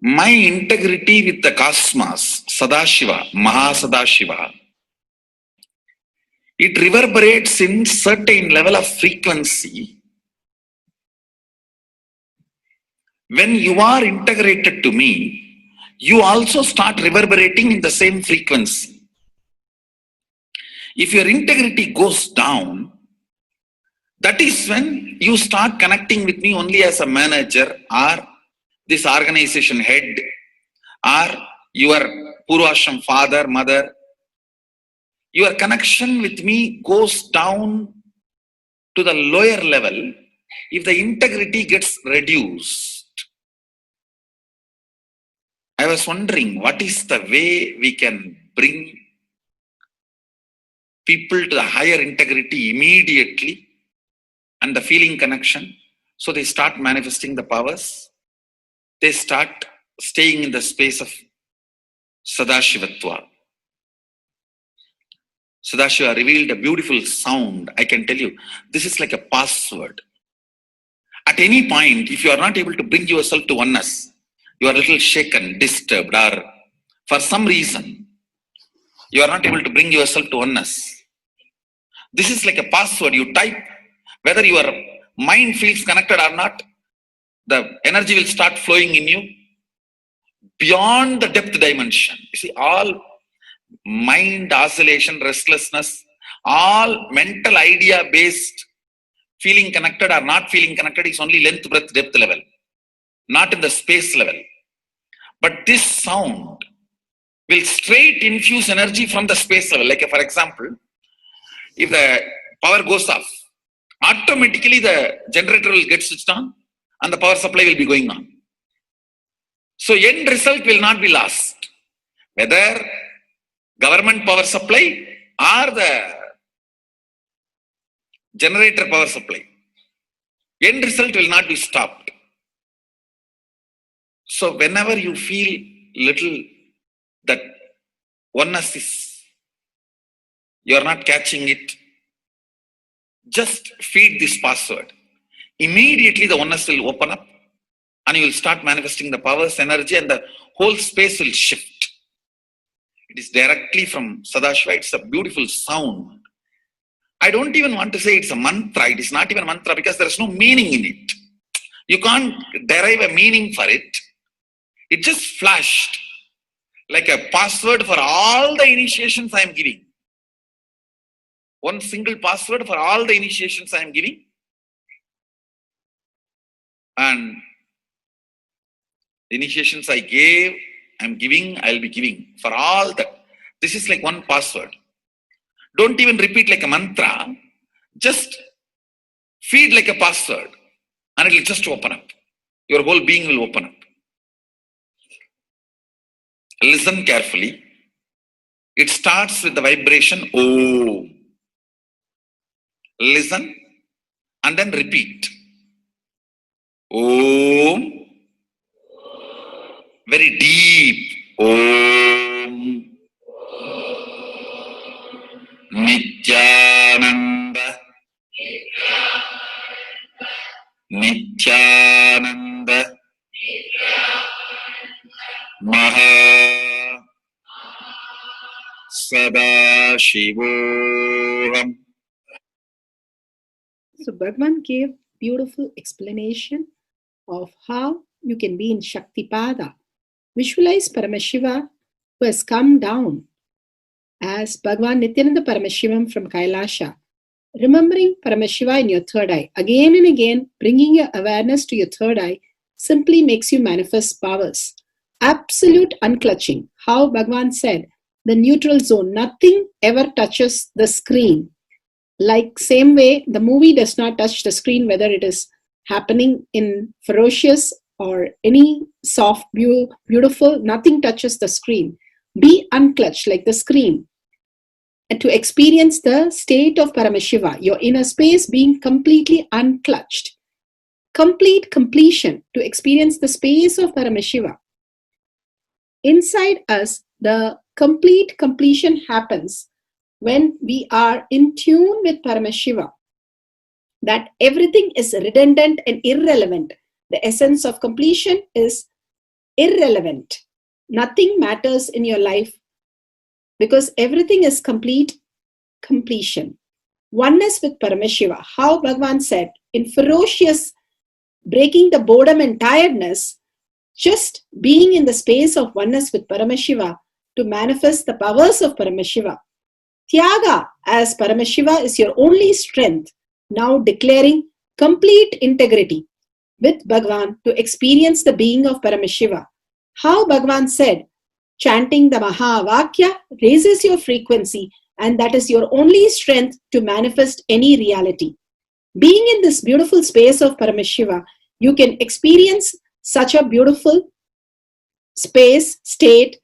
my integrity with the cosmos, Sadashiva, Mahasadashiva, it reverberates in certain level of frequency. When you are integrated to me, you also start reverberating in the same frequency. If your integrity goes down, that is when you start connecting with me only as a manager or this organization head or your Purvashram father, mother. Your connection with me goes down to the lower level if the integrity gets reduced. I was wondering, what is the way we can bring people to the higher integrity immediately and the feeling connection, so they start manifesting the powers, they start staying in the space of Sadashivatva. Sadashiva revealed a beautiful sound. I can tell you, this is like a password. At any point, if you are not able to bring yourself to oneness, you are a little shaken, disturbed, or for some reason, you are not able to bring yourself to oneness. This is like a password. You type, whether your mind feels connected or not, the energy will start flowing in you beyond the depth dimension. You see, all mind oscillation, restlessness, all mental idea based feeling connected or not feeling connected is only length, breadth, depth level, not in the space level. But this sound will straight infuse energy from the space level. Like for example, if the power goes off, automatically the generator will get switched on and the power supply will be going on. So end result will not be lost. Whether government power supply or the generator power supply, end result will not be stopped. So whenever you feel little that oneness is, you are not catching it, just feed this password. Immediately the oneness will open up and you will start manifesting the powers, energy, and the whole space will shift. It is directly from Sadashiva. It's a beautiful sound. I don't even want to say it's a mantra. It is not even a mantra because there is no meaning in it. You can't derive a meaning for it. It just flashed like a password for all the initiations I am giving. One single password for all the initiations I am giving. And the initiations I gave, I am giving, I will be giving for all that. This is like one password. Don't even repeat like a mantra. Just feed like a password and it will just open up. Your whole being will open up. Listen carefully. It starts with the vibration Om. Listen and then repeat. Om. Very deep. Om. Nithyananda. Nithyananda. Maha Sadashivoham. So Bhagavan gave beautiful explanation of how you can be in Shaktipada. Visualize Paramashiva who has come down as Bhagavan Nithyananda Paramashivam from Kailasha. Remembering Paramashiva in your third eye, again and again, bringing your awareness to your third eye simply makes you manifest powers. Absolute unclutching. How Bhagavan said, the neutral zone, nothing ever touches the screen. Like same way, the movie does not touch the screen, whether it is happening in ferocious or any soft, beautiful, nothing touches the screen. Be unclutched like the screen. And to experience the state of Paramashiva, your inner space being completely unclutched. Complete completion to experience the space of Paramashiva. Inside us, the complete completion happens when we are in tune with Paramashiva. That everything is redundant and irrelevant. The essence of completion is irrelevant. Nothing matters in your life because everything is complete completion. Oneness with Paramashiva. How Bhagavan said, in ferocious breaking the boredom and tiredness, just being in the space of oneness with Paramashiva to manifest the powers of Paramashiva. Tyaga as Paramashiva is your only strength, now declaring complete integrity with Bhagavan to experience the being of Paramashiva. How Bhagavan said, chanting the Mahavakya raises your frequency and that is your only strength to manifest any reality. Being in this beautiful space of Paramashiva, you can experience such a beautiful space, state,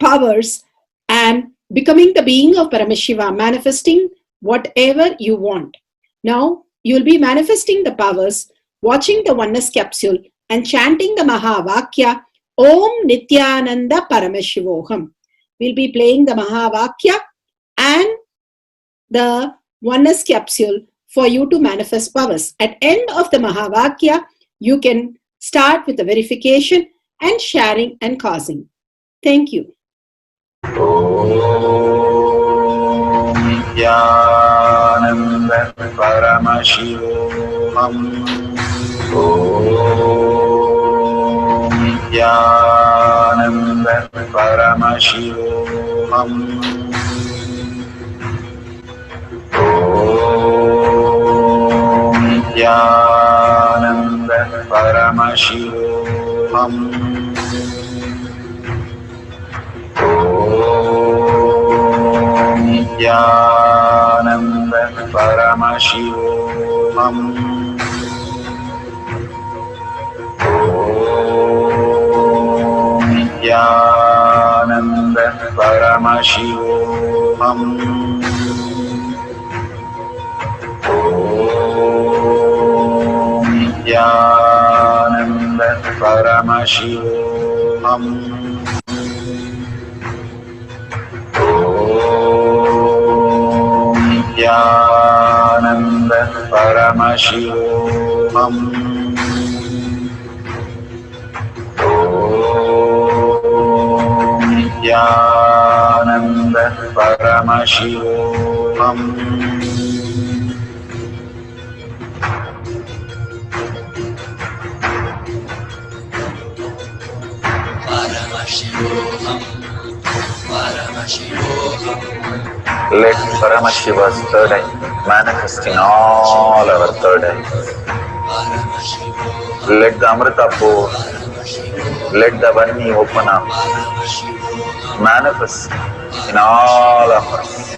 powers, and becoming the being of Paramashiva, manifesting whatever you want. Now, you will be manifesting the powers, watching the oneness capsule, and chanting the Mahavakya, Om Nithyananda Paramashivoham. We'll be playing the Mahavakya and the oneness capsule for you to manifest powers. At end of the Mahavakya, you can start with the verification and sharing and causing. Thank you. Om Nithyananda Paramashivoham. Om Nithyananda Paramashivoham. Om Nithyananda Paramashivoham. Om Nithyananda Paramashivoham. Om Nithyananda Paramashivoham. Om Nithyananda Paramashivoham. Om Nithyananda Paramashivoham. Om Nithyananda Paramashivoham. Let Paramashiva's third eye manifest in all our third eyes. Let the Amrita pour, let the Varni open up, manifest in all of us.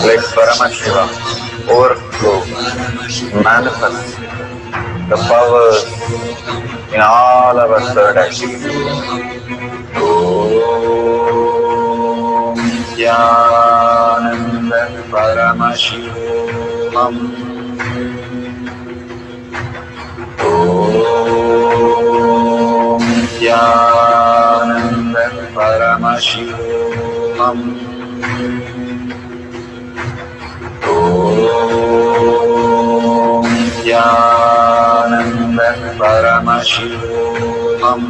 Let Paramashiva overflow, manifest the powers in all our third eye. Om Nithyananda Paramashivam. Om Nithyananda Paramashivam. Om Nithyananda Paramashivam. Om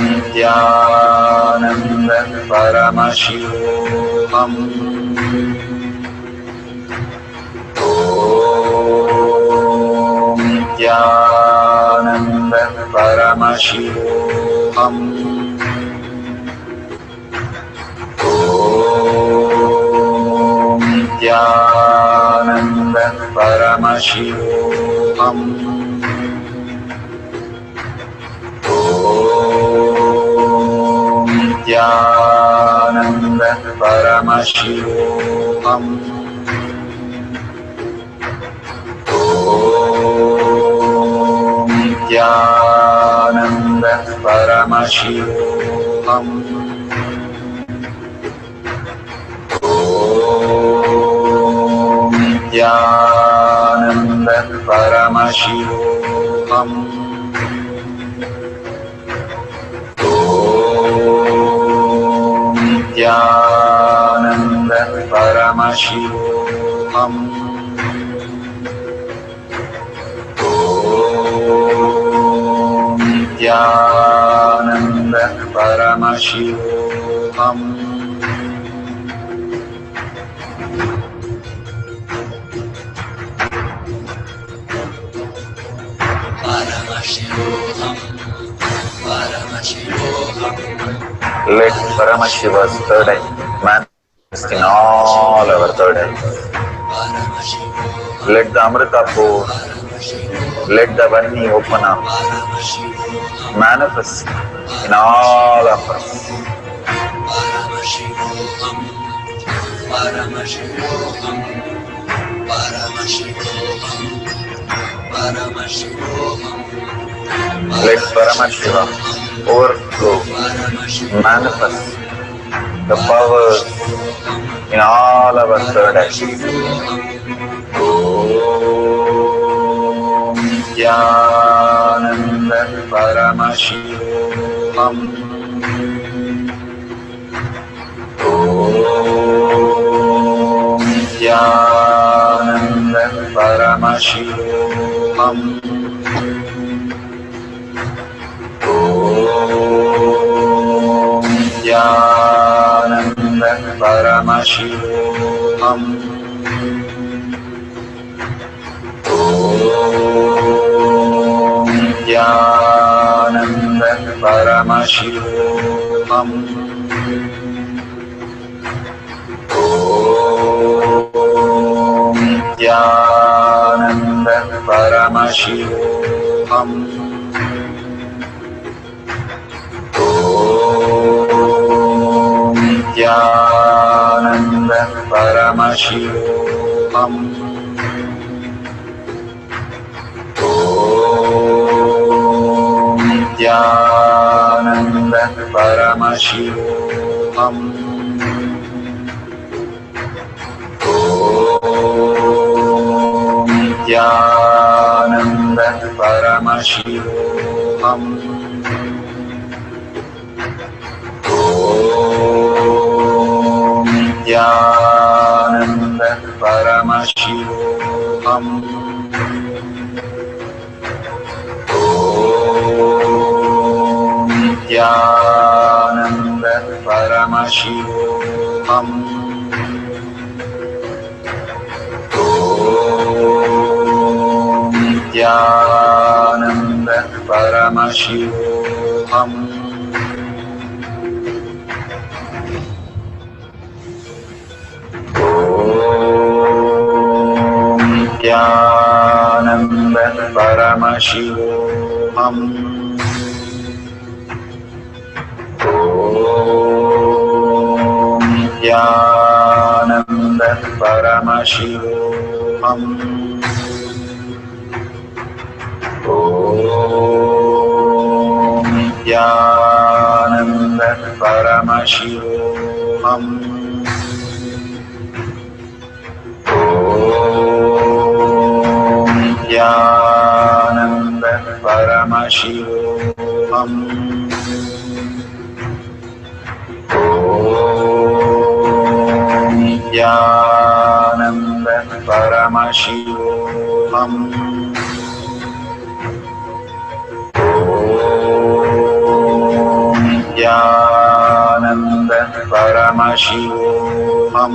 Nithyananda Paramashivam. Om Nithyananda Paramashivam. Om Nithyananda Paramashivam. Om Nithyananda Paramashivam. Om Nithyananda Paramashivam. Om Nithyananda Paramashivam. Om Nithyananda Paramashivam. Om Nithyananda Paramashivam. Let Paramashiva's third eye manifest in all our third eyes. Let the Amrita pour, let the Vani open up, manifest in all of us. Let Paramashiva overflow, manifest the powers in all our third eyes. Om Nithyananda Paramashivam. Om Nithyananda Paramashivam. Om Nithyananda Paramashivam. Om Nithyananda Paramashivam. Om Nithyananda Paramashivam. Om Nithyananda Paramashivam. Om Nithyananda Paramashivam. Om Nithyananda Paramashivam. Om Nithyananda Paramashivam. Om Nithyananda Paramashivam. Om Nithyananda Paramashivam. Nithyananda Paramashivoham. Om Nithyananda Paramashivoham. Om Nithyananda Paramashivoham. Om Nithyananda Paramashivoham. Om Nithyananda Paramashivoham. Om Nithyananda Paramashivoham. Om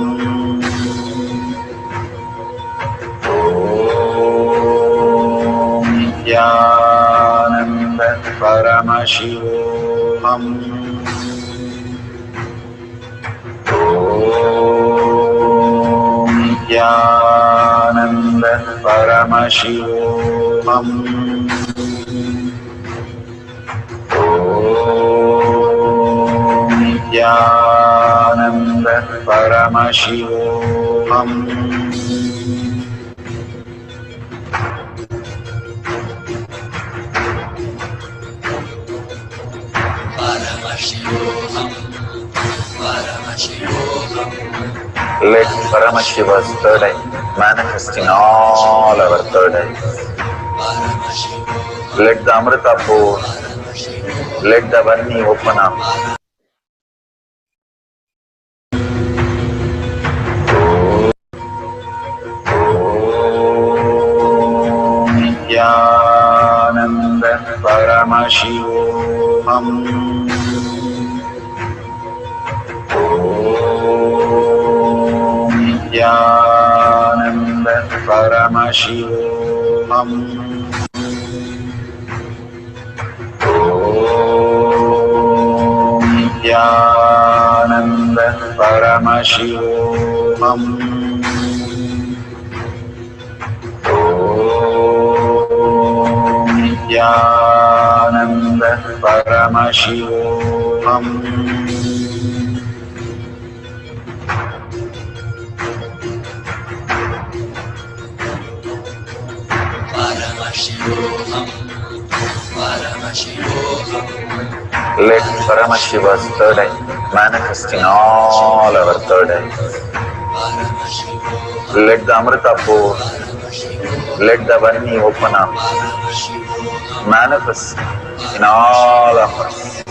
Nithyananda Paramashivoham. Om Nithyananda Paramashivoham. Om Nithyananda Paramashivoham. Let Paramashiva's third eye manifest in all our third eyes. Let the Amrita pour, let the Varni open up. Om Nithyananda Paramashivoham. Om Nithyananda Paramashivoham. Om Nithyananda Paramashivoham. Om Nithyananda Paramashivoham. Let Paramashiva's third eye manifest in all our third eyes. Let the Amrita pour, let the Varni open up, manifest in all of us.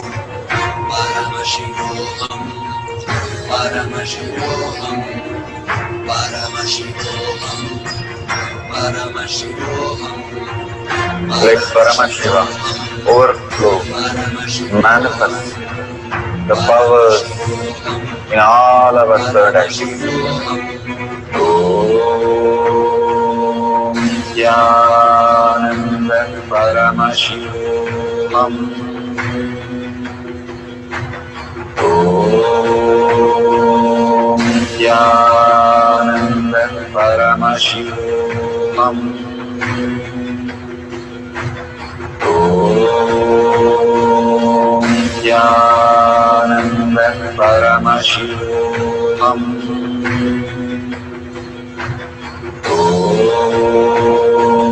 Let Paramashiva overflow, manifest the powers in all our third eyes. Om Nithyananda Paramashivoham. Om Nithyananda Paramashivoham. Om Nithyananda Paramashivoham.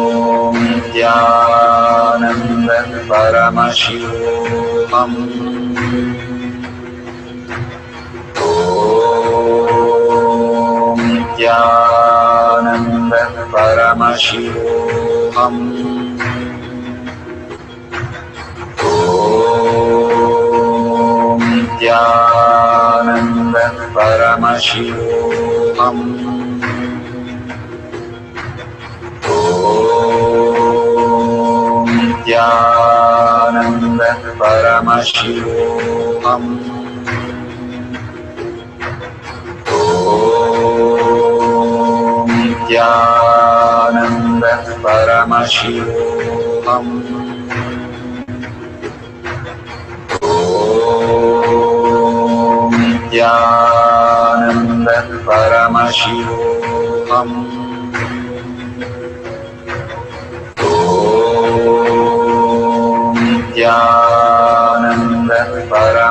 Om Nithyananda Paramashivoham. Om Nithyananda Paramashivoham. Om Nithyananda Paramashivoham. Om Nithyananda Paramashivoham. Om Nithyananda Paramashivoham. Om Nithyananda Paramashivoham.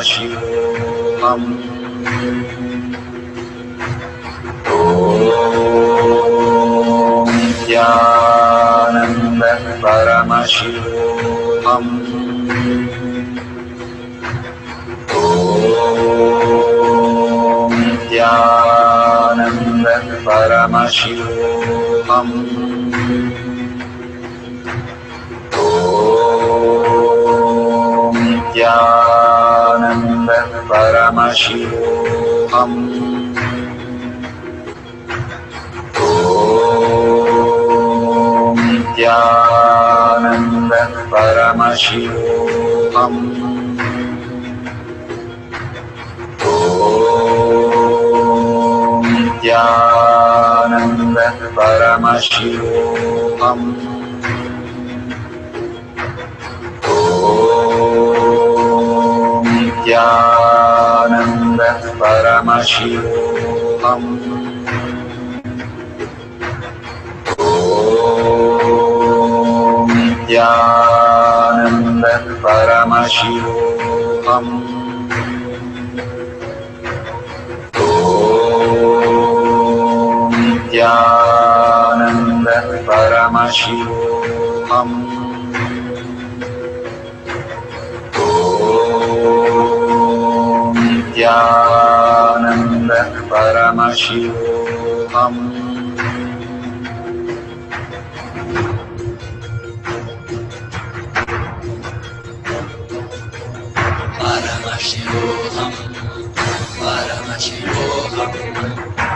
Paramashivoham. Nithyananda Paramashivoham. Nithyananda Paramashivoham. Nithyananda Paramashivoham. Nithyananda Paramashivoham. Nithyananda Paramashivoham. Nithyananda Paramashivoham. Nithyananda Paramashivoham. Nithyananda Paramashivoham. Nithyananda Paramashivoham.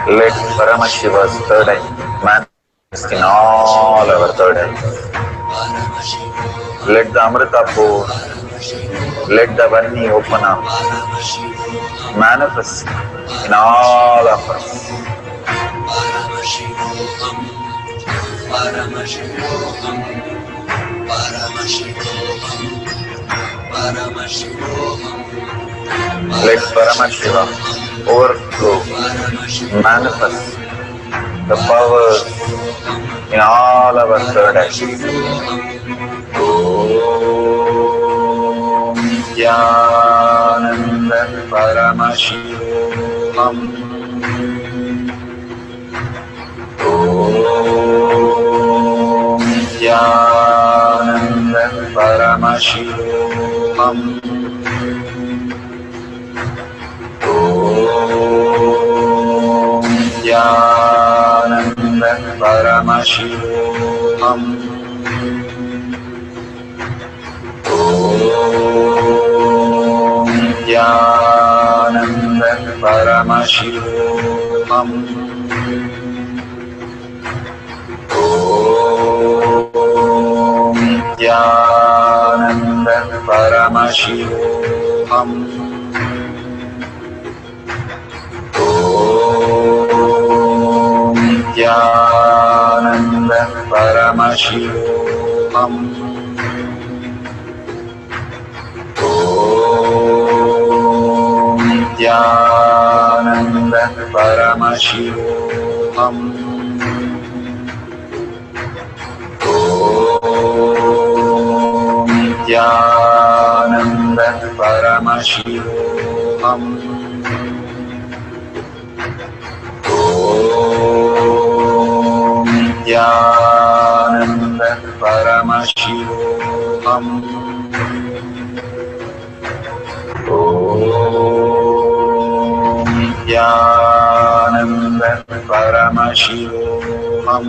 Let Paramashiva's third eye manifest in all our third eyes. Let the Amrita pour, let the Vani open up, manifest in all of us. Let Paramashiva overflow, manifest the powers in all our third eyes. Om Nithyananda Paramashivoham. Om Nithyananda Paramashivoham. Om Nithyananda Paramashivoham. Om Nithyananda Paramashivoham. Om Nithyananda Paramashivoham. Om Nithyananda Paramashivoham. Om Nithyananda Paramashivoham. Om Nithyananda Paramashivoham. Om Nithyananda Paramashivoham. Om Nithyananda Paramashivoham.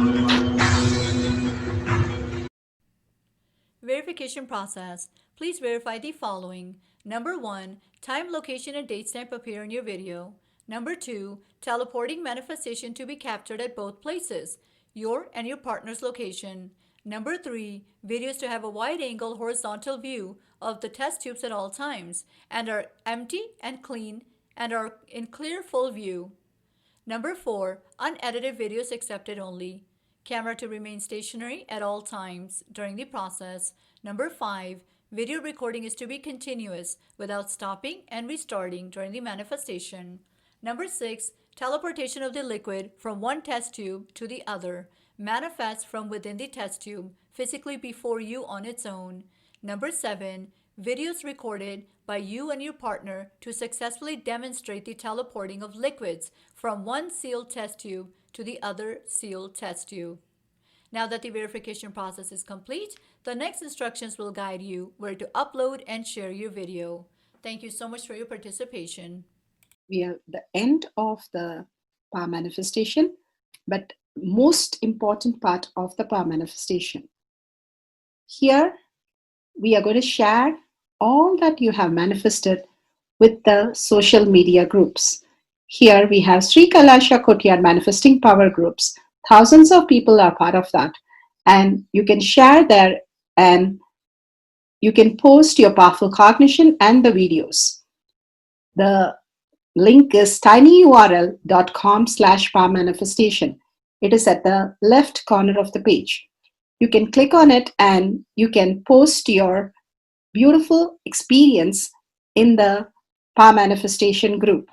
Verification process. Please verify the following. Number 1, time, location, and date stamp appear in your video. Number 2, teleporting manifestation to be captured at both places, your and your partner's location. Number 3, videos to have a wide-angle horizontal view of the test tubes at all times and are empty and clean and are in clear full view. Number 4, unedited videos accepted only. Camera to remain stationary at all times during the process. Number 5, video recording is to be continuous without stopping and restarting during the manifestation. Number 6, teleportation of the liquid from one test tube to the other manifests from within the test tube physically before you on its own. Number 7, Videos recorded by you and your partner to successfully demonstrate the teleporting of liquids from one sealed test tube to the other sealed test tube. Now that the verification process is complete, the next instructions will guide you where to upload and share your video. Thank you so much for your participation. We are at the end of the power manifestation, but most important part of the power manifestation. Here, we are going to share all that you have manifested with the social media groups. Here we have Sri Kailasha Kotyar Manifesting Power groups. Thousands of people are part of that. And you can share there and you can post your powerful cognition and the videos. The link is tinyurl.com/power manifestation. It is at the left corner of the page. You can click on it and you can post your beautiful experience in the power manifestation group.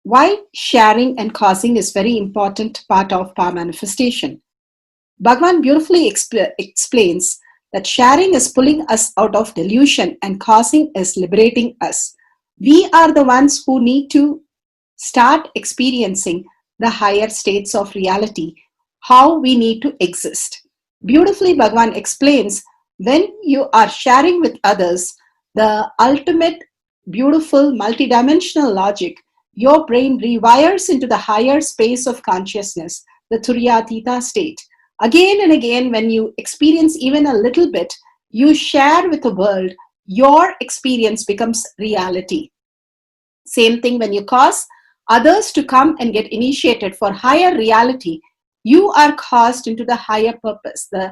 Why sharing and causing is very important part of power manifestation. Bhagavan beautifully explains that sharing is pulling us out of delusion and causing is liberating us. We are the ones who need to start experiencing the higher states of reality, how we need to exist. Beautifully, Bhagavan explains when you are sharing with others the ultimate beautiful multidimensional logic, your brain rewires into the higher space of consciousness, the Turyatita state. Again and again, when you experience even a little bit, you share with the world, your experience becomes reality. Same thing when you cause others to come and get initiated for higher reality, you are caused into the higher purpose, the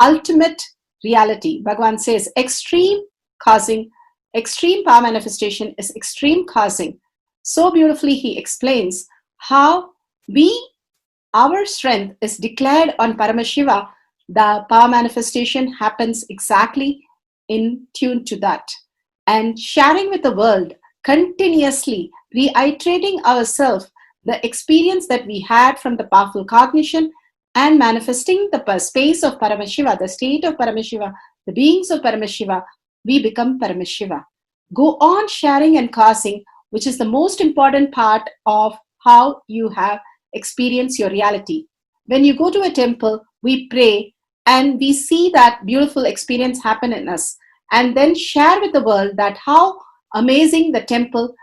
ultimate reality. Bhagavan says extreme causing, extreme power manifestation is extreme causing. So beautifully he explains how our strength is declared on Paramashiva. The power manifestation happens exactly in tune to that. And sharing with the world, continuously reiterating ourselves the experience that we had from the powerful cognition and manifesting the space of Paramashiva, the state of Paramashiva, the beings of Paramashiva, we become Paramashiva. Go on sharing and causing, which is the most important part of how you have experienced your reality. When you go to a temple, we pray and we see that beautiful experience happen in us, and then share with the world that how amazing the temple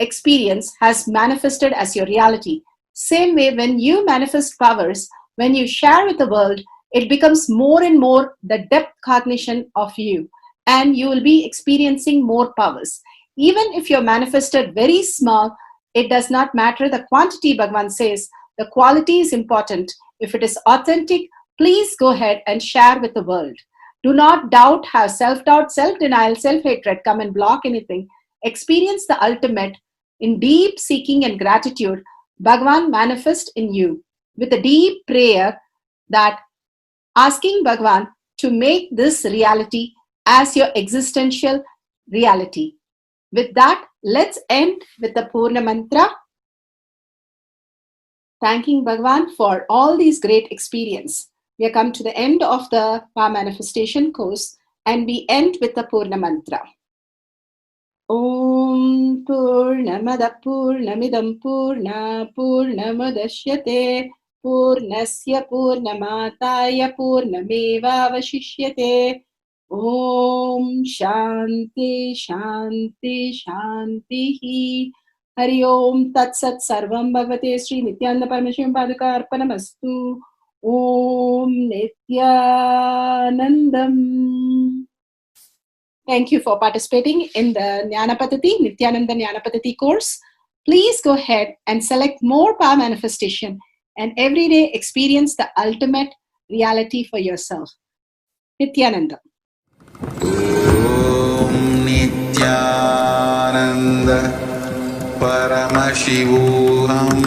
experience has manifested as your reality. Same way, when you manifest powers, when you share with the world, it becomes more and more the depth cognition of you, and you will be experiencing more powers. Even if you're manifested very small, it does not matter the quantity. Bhagavan says the quality is important. If it is authentic, please go ahead and share with the world. Do not doubt, have self-doubt, self-denial, self-hatred come and block anything. Experience the ultimate in deep seeking and gratitude. Bhagavan manifest in you with a deep prayer, that asking Bhagavan to make this reality as your existential reality. With that, let's end with the Purna Mantra. Thanking Bhagavan for all these great experience. We have come to the end of the power manifestation course, and we end with the Purna Mantra. Om Purnamada Purnamidam Purna Purnamadashyate Purnasya Purnamataya Purnameva Vashishyate. Om Shanti Shanti Shanti. Hari Om Tat Sat Sarvam Bhagavate Sri Nithyananda Paramashivam Padaka Arpanamastu. Om Nithyanandam. Thank you for participating in the Jnana Paddhati, Nithyananda Jnana Paddhati course. Please go ahead and select more power manifestation and every day experience the ultimate reality for yourself. Nithyananda. Om Nithyananda Paramashivoham